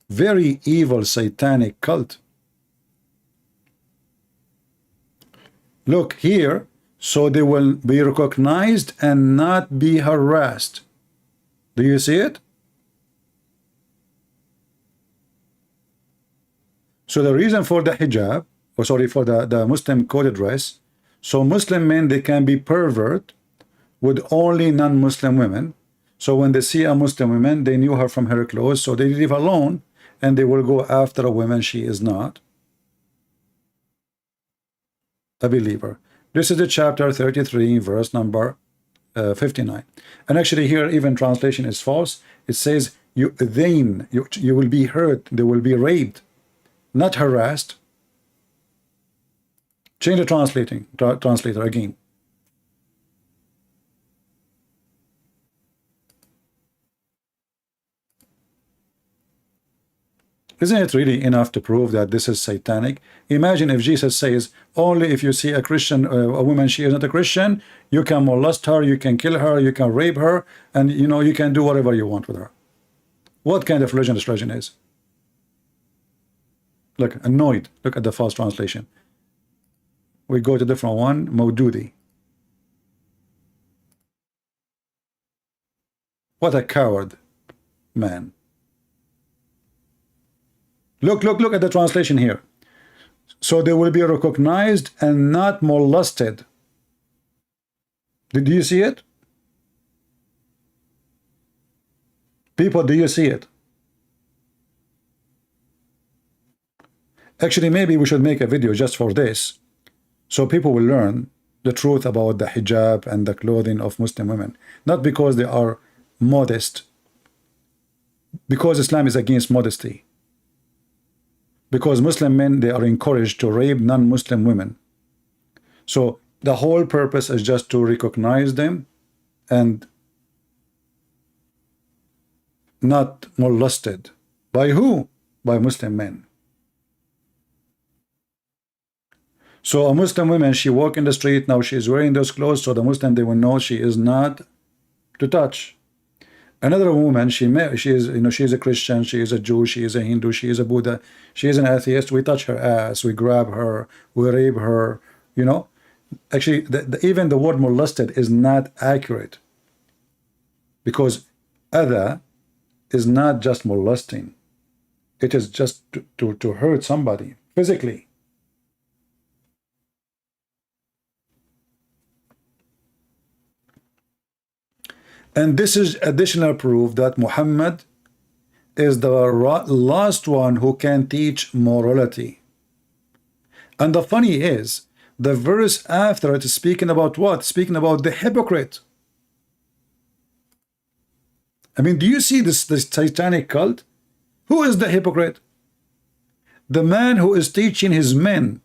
Very evil, satanic cult. Look here, so they will be recognized and not be harassed. Do you see it? So the reason for the hijab, or sorry, for the Muslim code dress, so Muslim men, they can be pervert with only non-Muslim women. So when they see a Muslim woman, they knew her from her clothes, so they leave alone, and they will go after a woman she is not a believer. This is the chapter 33, verse number 59. And actually here even translation is false. It says you will be hurt, they will be raped, not harassed. Change the translator again. Isn't it really enough to prove that this is satanic? Imagine if Jesus says, only if you see a Christian, a woman, she is not a Christian, you can molest her, you can kill her, you can rape her, and you know, you can do whatever you want with her. What kind of religion this religion is? Look, annoyed. Look at the false translation. We go to a different one, Maududi. What a coward man. Look at the translation here. So they will be recognized and not molested. Did you see it? People, do you see it? Actually, maybe we should make a video just for this, so people will learn the truth about the hijab and the clothing of Muslim women. Not because they are modest, because Islam is against modesty. Because Muslim men, they are encouraged to rape non-Muslim women. So the whole purpose is just to recognize them and not molested. By who? By Muslim men. So a Muslim woman, she walk in the street, now she is wearing those clothes, so the Muslim, they will know she is not to touch. Another woman, she is, you know, she is a Christian, she is a Jew, she is a Hindu, she is a Buddha, she is an atheist. We touch her ass, we grab her, we rape her, you know. Actually, even the word molested is not accurate, because other is not just molesting. It is just to hurt somebody physically. And this is additional proof that Muhammad is the last one who can teach morality. And the funny is, the verse after it is speaking about what? Speaking about the hypocrite. I mean, do you see this satanic cult? Who is the hypocrite? The man who is teaching his men.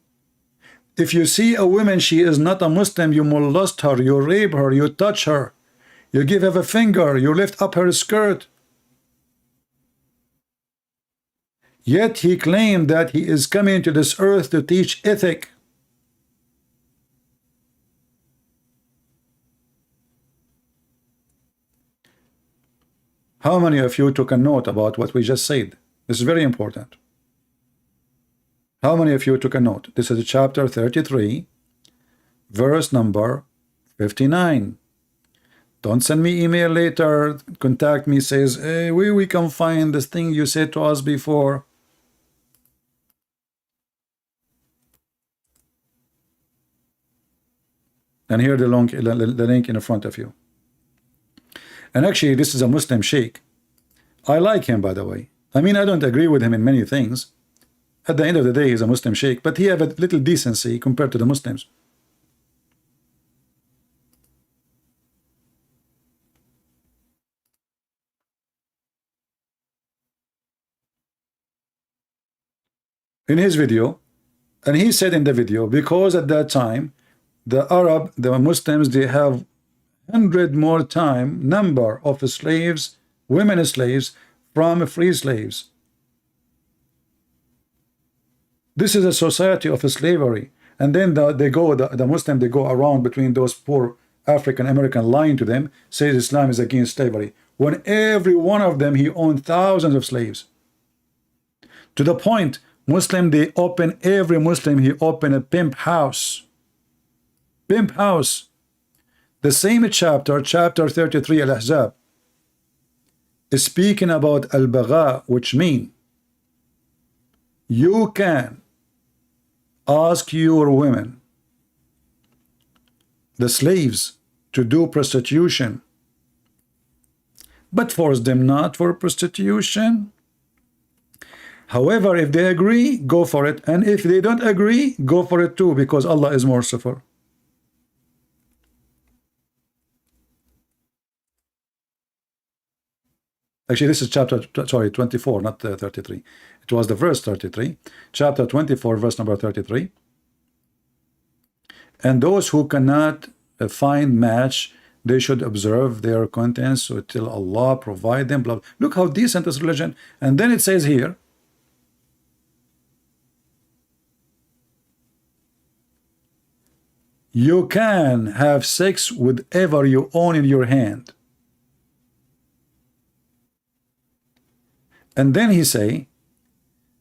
If you see a woman, she is not a Muslim, you molest her, you rape her, you touch her, you give her a finger, you lift up her skirt. Yet he claimed that he is coming to this earth to teach ethic. How many of you took a note about what we just said? This is very important. How many of you took a note? This is chapter 33, verse number 59. Don't send me email later, contact me, says, hey, we can find this thing you said to us before. And here the link in front of you. And actually, this is a Muslim sheikh. I like him, by the way. I mean, I don't agree with him in many things. At the end of the day, he's a Muslim sheikh, but he has a little decency compared to the Muslims. In his video, and he said in the video, because at that time, the Muslims, they have 100 more number of slaves, women slaves, from free slaves. This is a society of slavery. And then the Muslim, they go around between those poor African American, lying to them, says Islam is against slavery, when every one of them, he owned thousands of slaves. To the point, every Muslim, he opened a pimp house. Pimp house. The same chapter 33, Al-Ahzab, is speaking about al-bagha, which mean you can ask your women, the slaves, to do prostitution, but force them not for prostitution. However, if they agree, go for it. And if they don't agree, go for it too, because Allah is merciful. Actually, this is chapter 24, not 33. It was the verse 33. Chapter 24, verse number 33. And those who cannot find match, they should observe their contents until Allah provide them. Blah. Look how decent is religion. And then it says here, you can have sex with whatever you own in your hand. And then he say,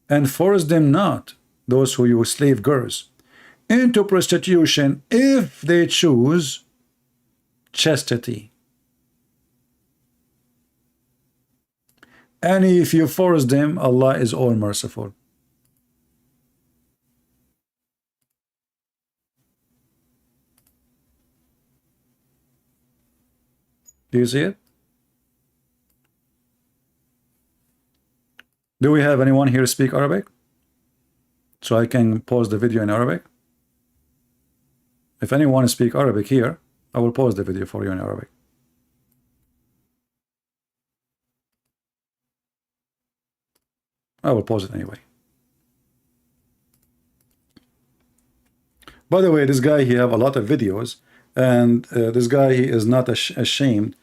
and force them not, those who you slave girls, into prostitution if they choose chastity. And if you force them, Allah is all merciful. Do you see it? Do we have anyone here speak Arabic? So I can pause the video in Arabic. If anyone speak Arabic here, I will pause the video for you in Arabic. I will pause it anyway. By the way, this guy, he have a lot of videos, and this guy, he is not ashamed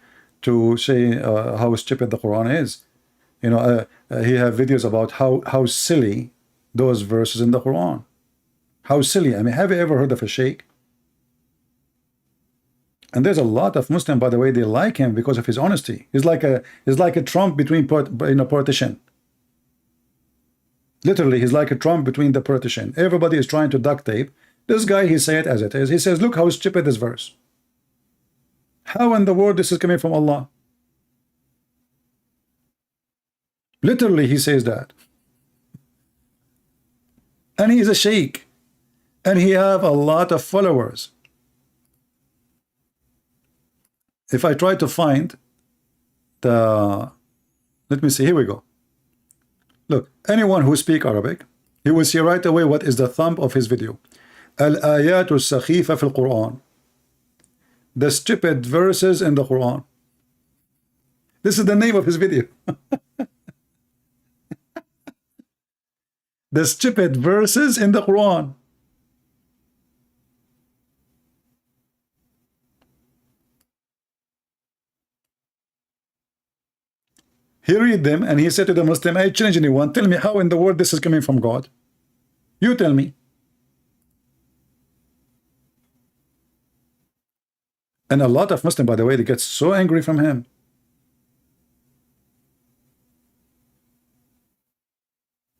to say how stupid the Quran is. You know, he have videos about how silly those verses in the Quran. How silly. I mean, have you ever heard of a sheikh? And there's a lot of Muslims, by the way, they like him because of his honesty. He's like a Trump between partition. Literally, he's like a Trump between the partition. Everybody is trying to duct tape. This guy, he say it as it is. He says, look how stupid this verse. How in the world this is coming from Allah? Literally, he says that. And he is a sheikh. And he have a lot of followers. If I try to find the, let me see, here we go. Look, anyone who speak Arabic, he will see right away what is the thumb of his video. Al-ayat al-sakhifa fil Quran. The stupid verses in the Quran. This is the name of his video. The stupid verses in the Quran. He read them and he said to the Muslim, I challenge anyone, tell me how in the world this is coming from God. You tell me. And a lot of Muslims, by the way, they get so angry from him.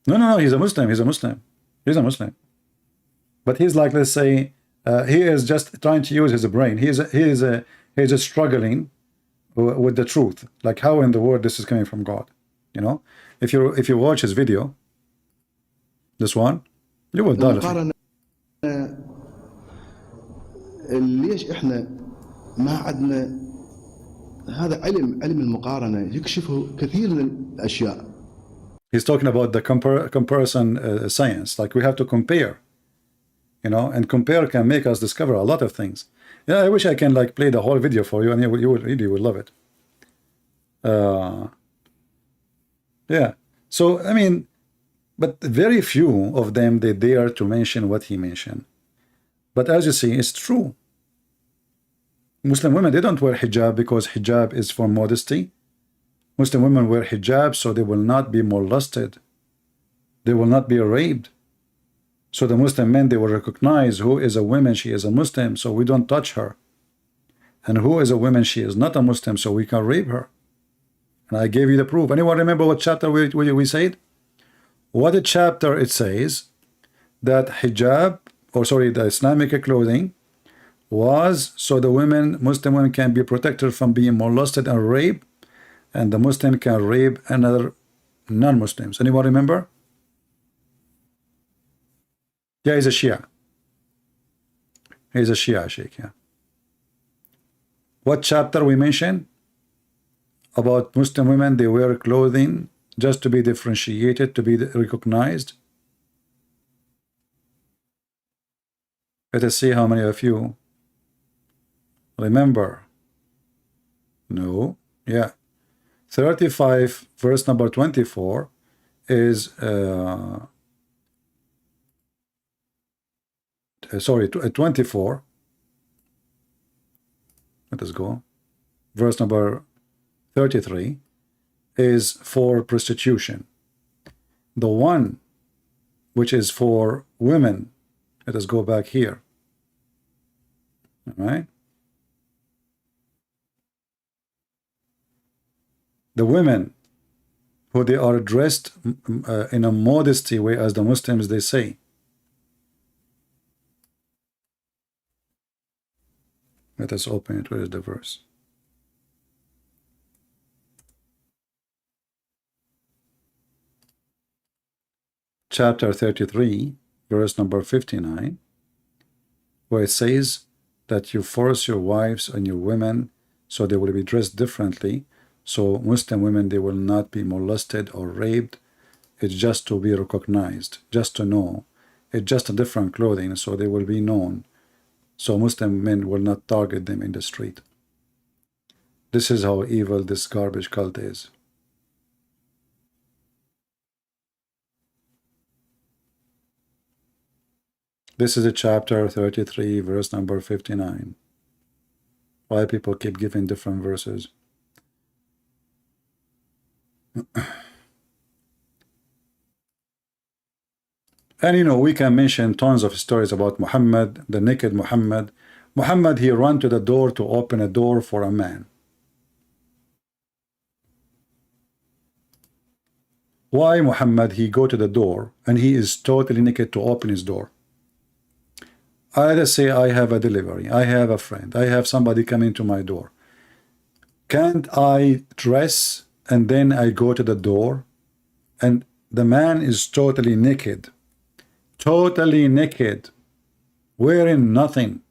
No, he's a Muslim, he's a Muslim. He's a Muslim. But he's like, let's say, he is just trying to use his brain. He is just struggling with the truth, like how in the world this is coming from God. You know, if you watch his video, this one, you will die. ليش احنا ما عندنا هذا علم المقارنة يكشفه كثير من الأشياء. He's talking about the comparison science, like we have to compare, you know, and compare can make us discover a lot of things. Yeah, I wish I can like play the whole video for you, and you will love it. Yeah. So I mean, but very few of them they dare to mention what he mentioned. But as you see, it's true. Muslim women, they don't wear hijab because hijab is for modesty. Muslim women wear hijab so they will not be molested. They will not be raped. So the Muslim men, they will recognize who is a woman, she is a Muslim, so we don't touch her. And who is a woman, she is not a Muslim, so we can rape her. And I gave you the proof. Anyone remember what chapter we said? What a chapter it says that hijab, or sorry, the Islamic clothing was so the women, Muslim women can be protected from being molested and raped, and the Muslim can rape another non-Muslims. Anyone remember? Yeah, he's a Shia. He's a Shia Sheikh, yeah. What chapter we mentioned? About Muslim women, they wear clothing just to be differentiated, to be recognized. Let us see how many of you remember. No, yeah. 35, verse number 24 is, sorry, 24. Let us go. Verse number 33 is for prostitution. The one which is for women, let us go back here. All right. The women who they are dressed in a modesty way, as the Muslims they say. Let us open it. Where is the verse? Chapter 33, verse number 59, where it says that you force your wives and your women so they will be dressed differently. So Muslim women, they will not be molested or raped. It's just to be recognized, just to know. It's just a different clothing, so they will be known. So Muslim men will not target them in the street. This is how evil this garbage cult is. This is a chapter 33, verse number 59. Why people keep giving different verses? And you know, we can mention tons of stories about Muhammad, the naked Muhammad. Muhammad, he ran to the door to open a door for a man. Why Muhammad, he go to the door and he is totally naked to open his door? Let's say I have a delivery, I have a friend, I have somebody coming to my door. Can't I dress and then I go to the door and the man is totally naked, wearing nothing?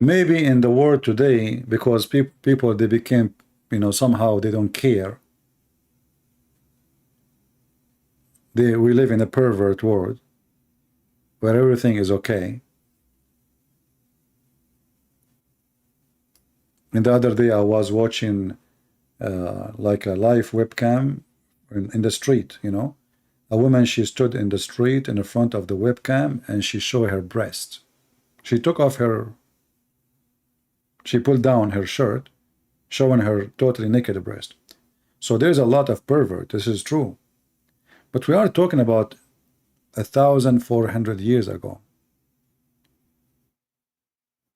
Maybe in the world today, because people they became, you know, somehow they don't care. We live in a pervert world where everything is okay. And the other day I was watching like a live webcam in the street, you know. A woman, she stood in the street in the front of the webcam and she showed her breast. She took off her, she pulled down her shirt, showing her totally naked breast. So there's a lot of pervert, this is true. But we are talking about 1,400 years ago.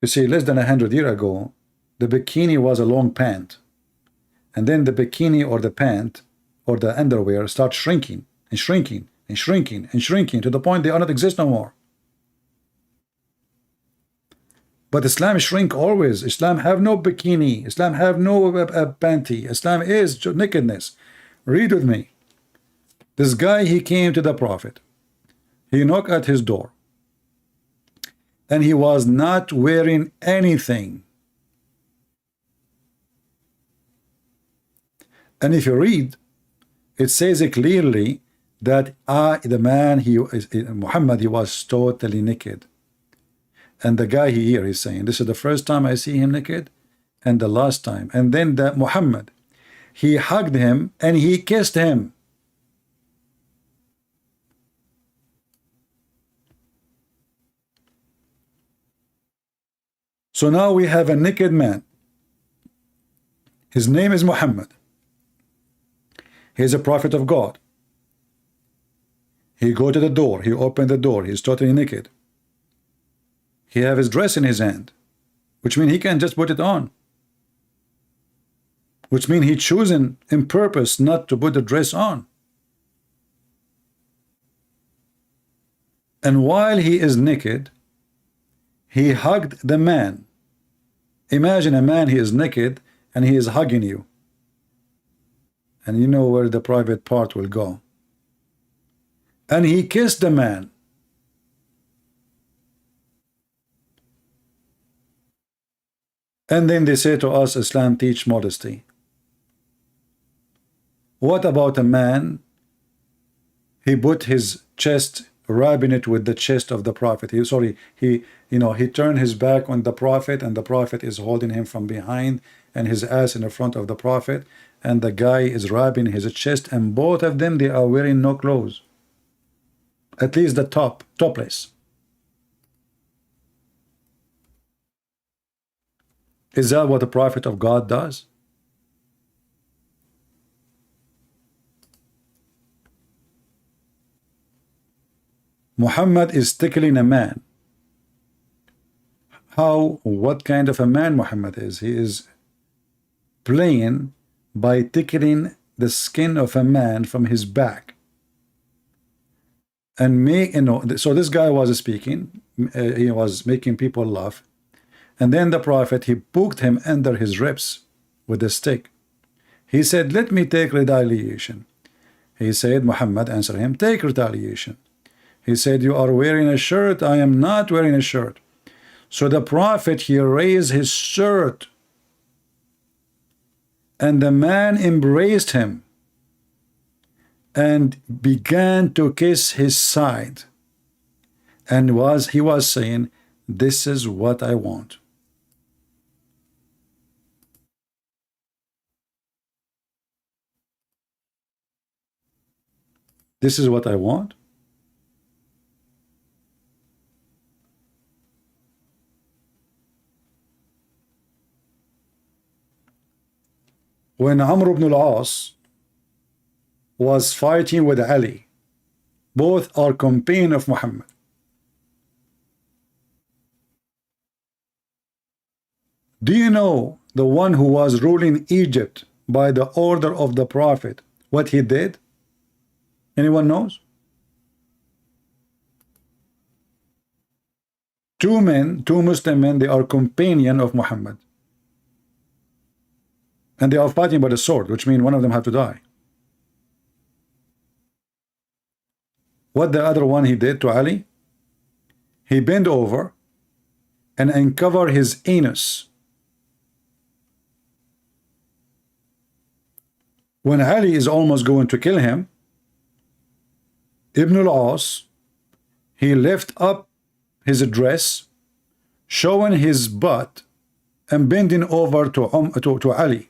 You see, less than 100 years ago, the bikini was a long pant. And then the bikini or the pant or the underwear start shrinking and shrinking and shrinking and shrinking to the point they are not exist no more. But Islam shrink always. Islam have no bikini. Islam have no panty. Islam is nakedness. Read with me. This guy, he came to the Prophet. He knocked at his door. And he was not wearing anything. And if you read, it says it clearly that the man, Muhammad, he was totally naked. And the guy here is saying, this is the first time I see him naked and the last time. And then that Muhammad, he hugged him and he kissed him. So now we have a naked man. His name is Muhammad. He is a prophet of God. He go to the door, he opened the door, he's totally naked. He have his dress in his hand, which means he can just put it on. Which means he chosen in purpose not to put the dress on. And while he is naked, he hugged the man. Imagine a man, he is naked and he is hugging you. And you know where the private part will go. And he kissed the man. And then they say to us, Islam teach modesty. What about a man? He put his chest, rubbing it with the chest of the Prophet. He turned his back on the Prophet, and the Prophet is holding him from behind, and his ass in the front of the Prophet, and the guy is rubbing his chest, and both of them, they are wearing no clothes. At least the topless. Is that what the Prophet of God does? Muhammad is tickling a man. What kind of a man Muhammad is? He is playing by tickling the skin of a man from his back. And so this guy was speaking, he was making people laugh. And then the Prophet, he poked him under his ribs with a stick. He said, let me take retaliation. He said, Muhammad answered him, take retaliation. He said, you are wearing a shirt. I am not wearing a shirt. So the Prophet, he raised his shirt, and the man embraced him and began to kiss his side, and he was saying, this is what I want. This is what I want. When Amr ibn al-As was fighting with Ali, both are companion of Muhammad. Do you know the one who was ruling Egypt by the order of the Prophet, what he did? Anyone knows? Two Muslim men, they are companion of Muhammad. And they are fighting by the sword, which means one of them have to die. What the other one he did to Ali? He bent over and uncovered his anus. When Ali is almost going to kill him, Ibn al-As, he lift up his dress, showing his butt and bending over to Ali.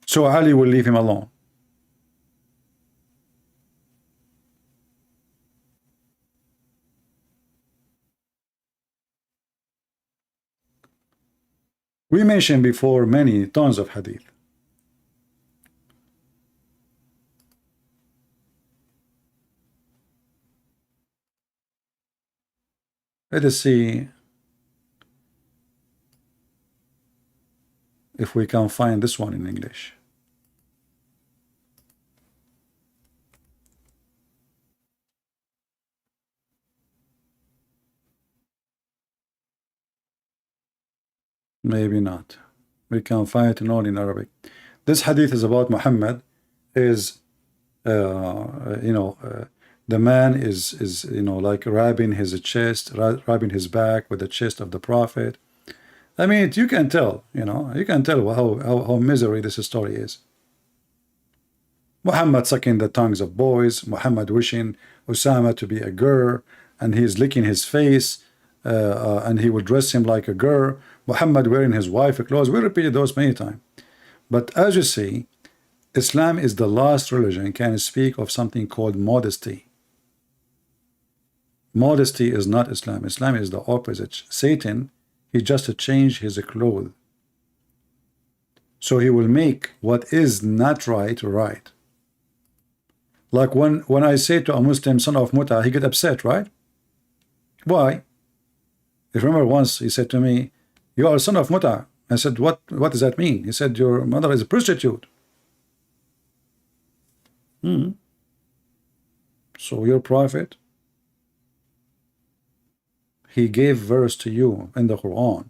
So Ali will leave him alone. We mentioned before many tons of hadith. Let us see if we can find this one in English. Maybe not. We can find it only in Arabic. This hadith is about Muhammad. Is the man is like rubbing his chest, rubbing his back with the chest of the Prophet. I mean, you can tell, you can tell how misery this story is. Muhammad sucking the tongues of boys, Muhammad wishing Osama to be a girl, and he's licking his face, and he will dress him like a girl. Muhammad wearing his wife's clothes. We repeated those many times. But as you see, Islam is the last religion can speak of something called modesty. Modesty is not Islam. Islam is the opposite. Satan, he just changed his clothes. So he will make what is not right, right. Like when I say to a Muslim, son of Muta, he get upset, right? Why? If you remember once he said to me, you are a son of Muta. I said, what does that mean? He said, your mother is a prostitute. So your prophet, he gave verse to you in the Quran.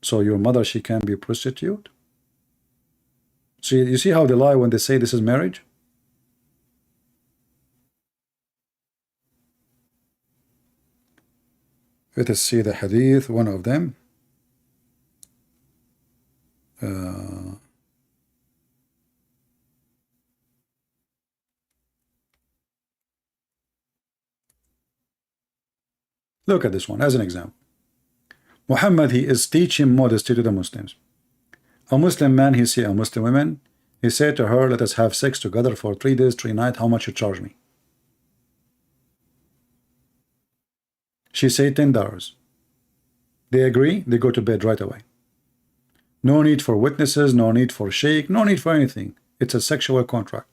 So your mother, she can be a prostitute? See, you see how they lie when they say this is marriage? Let us see the hadith, one of them. Look at this one as an example. Muhammad, he is teaching modesty to the Muslims. A Muslim man, he see a Muslim woman, he said to her, let us have sex together for 3 days, 3 nights, how much you charge me? She said $10. They agree, they go to bed right away. No need for witnesses, no need for sheikh, no need for anything. It's a sexual contract.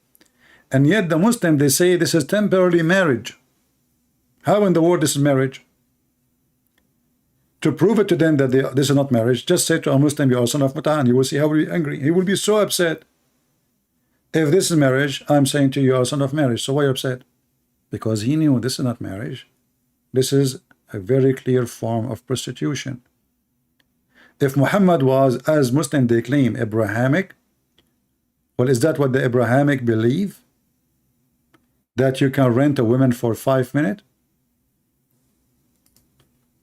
And yet the Muslim, they say this is temporary marriage. How in the world this is marriage? To prove it to them that this is not marriage, just say to a Muslim, you are son of Muta, and you will see how he will be angry. He will be so upset. If this is marriage, I'm saying to you, you are son of marriage. So why are you upset? Because he knew this is not marriage. This is a very clear form of prostitution. If Muhammad was, as Muslims they claim, Abrahamic, well, is that what the Abrahamic believe? That you can rent a woman for 5 minutes?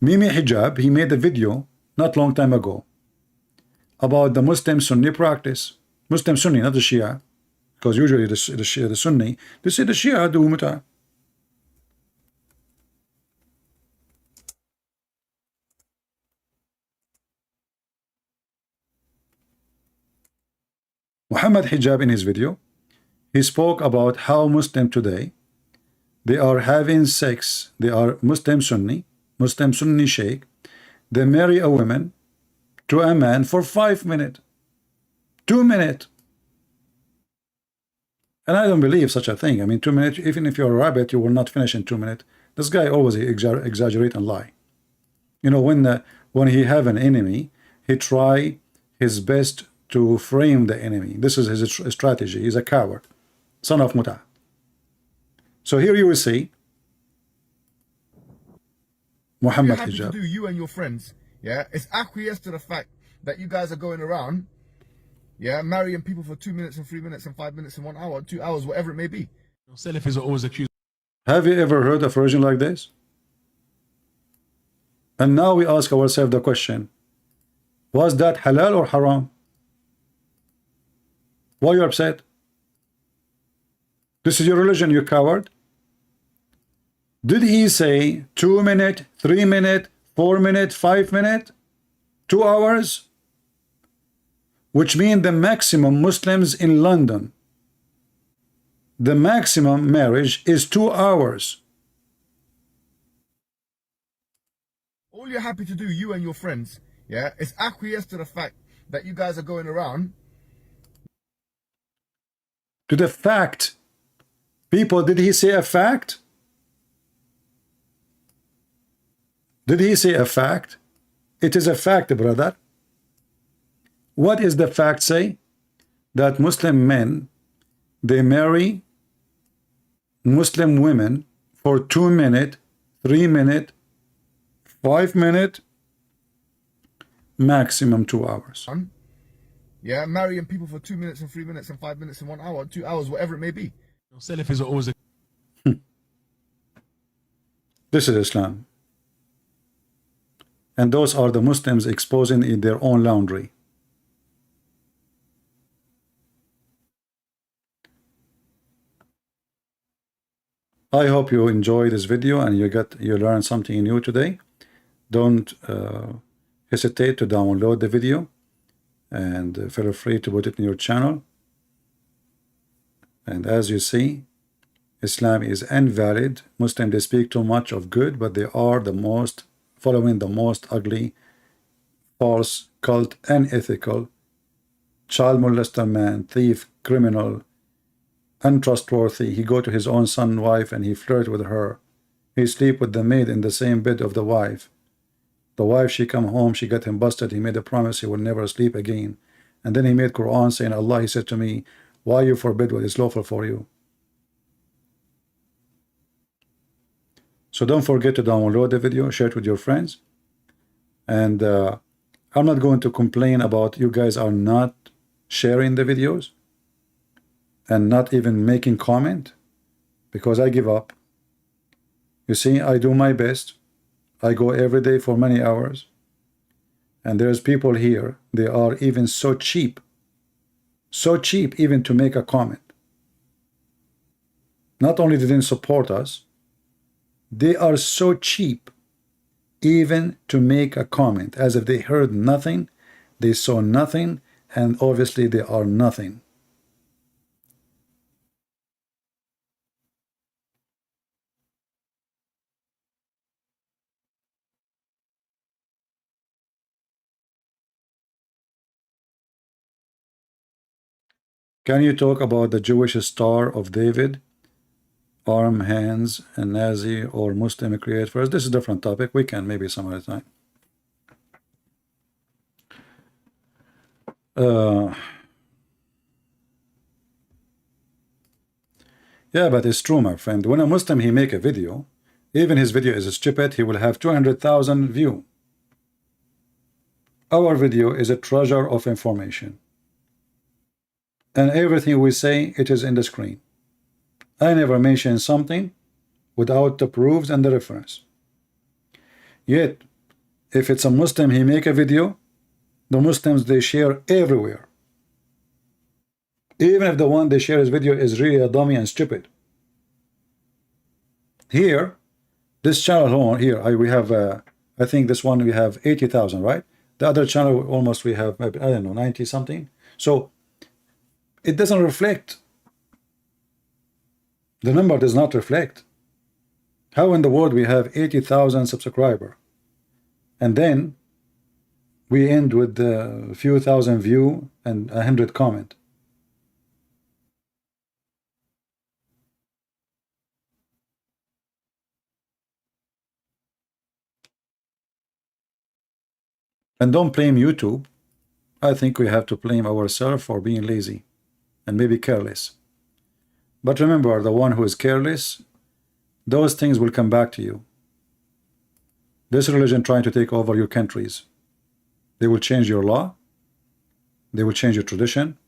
Mimi Hijab, he made a video not long time ago about the Muslim Sunni practice. Muslim Sunni, not the Shia, because usually the Shia, the Sunni, they say the Shia do muta. Muhammad Hijab, in his video, he spoke about how Muslim today, they are having sex, they are Muslim Sunni Sheikh, they marry a woman to a man for 5 minutes, 2 minutes. And I don't believe such a thing. I mean, 2 minutes, even if you're a rabbit, you will not finish in 2 minutes. This guy always exaggerate and lie. You know, when he have an enemy, he try his best to frame the enemy. This is his strategy. He's a coward, son of Muta. So here you will see Muhammad Hijab. Hijab. To do you and your friends, yeah, it's acquiesce to the fact that you guys are going around, yeah, marrying people for 2 minutes and 3 minutes and 5 minutes and 1 hour, 2 hours, whatever it may be. Salafis are always accused. Have you ever heard of a religion like this? And now we ask ourselves the question, was that halal or haram? Why are you upset? This is your religion, you coward. Did he say 2 minutes, 3 minutes, 4 minutes, 5 minutes, 2 hours? Which means the maximum Muslims in London, the maximum marriage is 2 hours. All you're happy to do, you and your friends, yeah, is acquiesce to the fact that you guys are going around. To the fact. People, did he say a fact? Did he say a fact? It is a fact, brother. What is the fact say? That Muslim men, they marry Muslim women for 2 minutes, 3 minutes, 5 minutes, maximum 2 hours. Yeah, marrying people for 2 minutes and 3 minutes and 5 minutes and 1 hour, 2 hours, whatever it may be. Salafis are always This is Islam. And those are the Muslims exposing in their own laundry. I hope you enjoy this video and you learn something new today. Don't hesitate to download the video and feel free to put it in your channel. And as you see, Islam is invalid. Muslims, they speak too much of good, but they are the most following the most ugly, false, cult, unethical, child molester man, thief, criminal, untrustworthy. He go to his own son, wife, and he flirt with her. He sleep with the maid in the same bed of the wife. The wife, she come home, she got him busted. He made a promise he will never sleep again. And then he made Quran saying, Allah, he said to me, why you forbid what is lawful for you? So don't forget to download the video, share it with your friends. And I'm not going to complain about you guys are not sharing the videos and not even making comment, because I give up. You see, I do my best. I go every day for many hours. And there's people here, they are even so cheap even to make a comment. Not only they didn't support us, they are so cheap even to make a comment, as if they heard nothing, they saw nothing, and obviously they are nothing. Can you talk about the Jewish Star of David, arm, hands, and Nazi or Muslim create first? This is a different topic. We can maybe some other time. Yeah, but it's true, my friend. When a Muslim, he make a video, even his video is stupid, he will have 200,000 view. Our video is a treasure of information. And everything we say, it is in the screen. I never mention something without the proofs and the reference. Yet, if it's a Muslim, he make a video, the Muslims, they share everywhere. Even if the one they share his video is really a dummy and stupid. Here, this channel here, we have, I think this one we have 80,000, right? The other channel almost we have, maybe, I don't know, 90 something. So it doesn't reflect. The number does not reflect. How in the world we have 80,000 subscribers, and then we end with a few thousand view and 100 comment? And don't blame YouTube. I think we have to blame ourselves for being lazy and maybe careless. But remember, the one who is careless, those things will come back to you. This religion trying to take over your countries. They will change your law. They will change your tradition.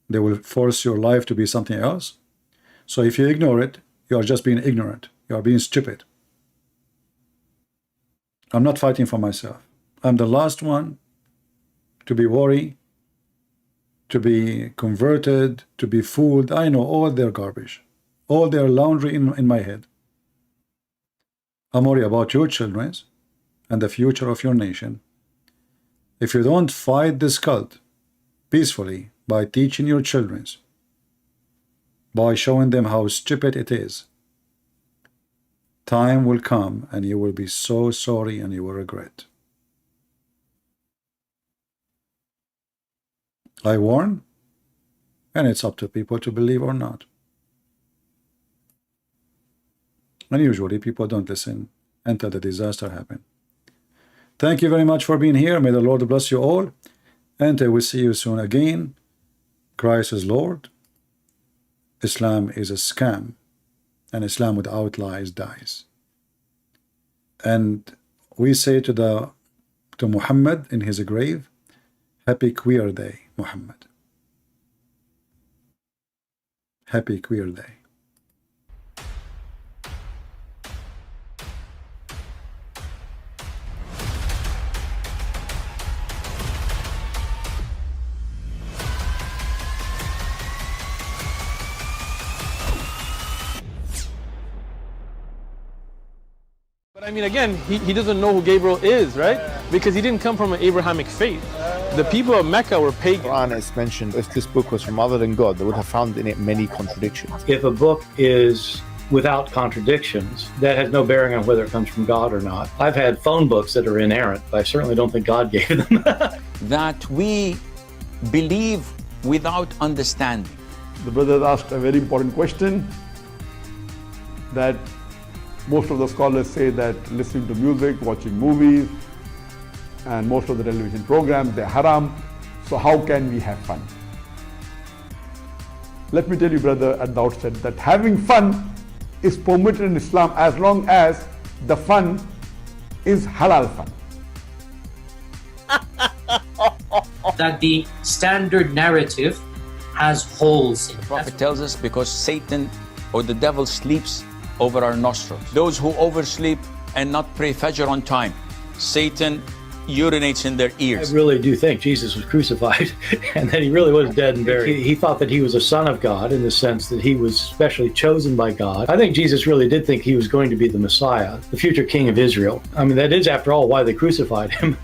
They will force your life to be something else. So if you ignore it, you are just being ignorant. You are being stupid. I'm not fighting for myself. I'm the last one to be worried, to be converted, to be fooled. I know all their garbage, all their laundry in my head. I'm worried about your children and the future of your nation. If you don't fight this cult peacefully by teaching your children, by showing them how stupid it is, time will come and you will be so sorry and you will regret. I warn, and it's up to people to believe or not. And usually people don't listen until the disaster happens. Thank you very much for being here. May the Lord bless you all. And I will see you soon again. Christ is Lord. Islam is a scam. And Islam without lies dies. And we say to Muhammad in his grave, Happy Queer Day, Muhammad. Happy Queer Day. But I mean, again, he doesn't know who Gabriel is, right? Because he didn't come from an Abrahamic faith. The people of Mecca were pagan. The Quran is mentioned, if this book was from other than God, they would have found in it many contradictions. If a book is without contradictions, that has no bearing on whether it comes from God or not. I've had phone books that are inerrant, but I certainly don't think God gave them. That we believe without understanding. The brother asked a very important question, that most of the scholars say that listening to music, watching movies, and most of the television programs, they're haram. So how can we have fun? Let me tell you, brother, at the outset, that having fun is permitted in Islam as long as the fun is halal fun. That the standard narrative has holes in it. The Prophet tells us because Satan or the devil sleeps over our nostrils. Those who oversleep and not pray Fajr on time, Satan urinates in their ears. I really do think Jesus was crucified and that he really was dead and buried. He thought that he was a son of God in the sense that he was specially chosen by God. I think Jesus really did think he was going to be the Messiah, the future king of Israel. I mean, that is, after all, why they crucified him.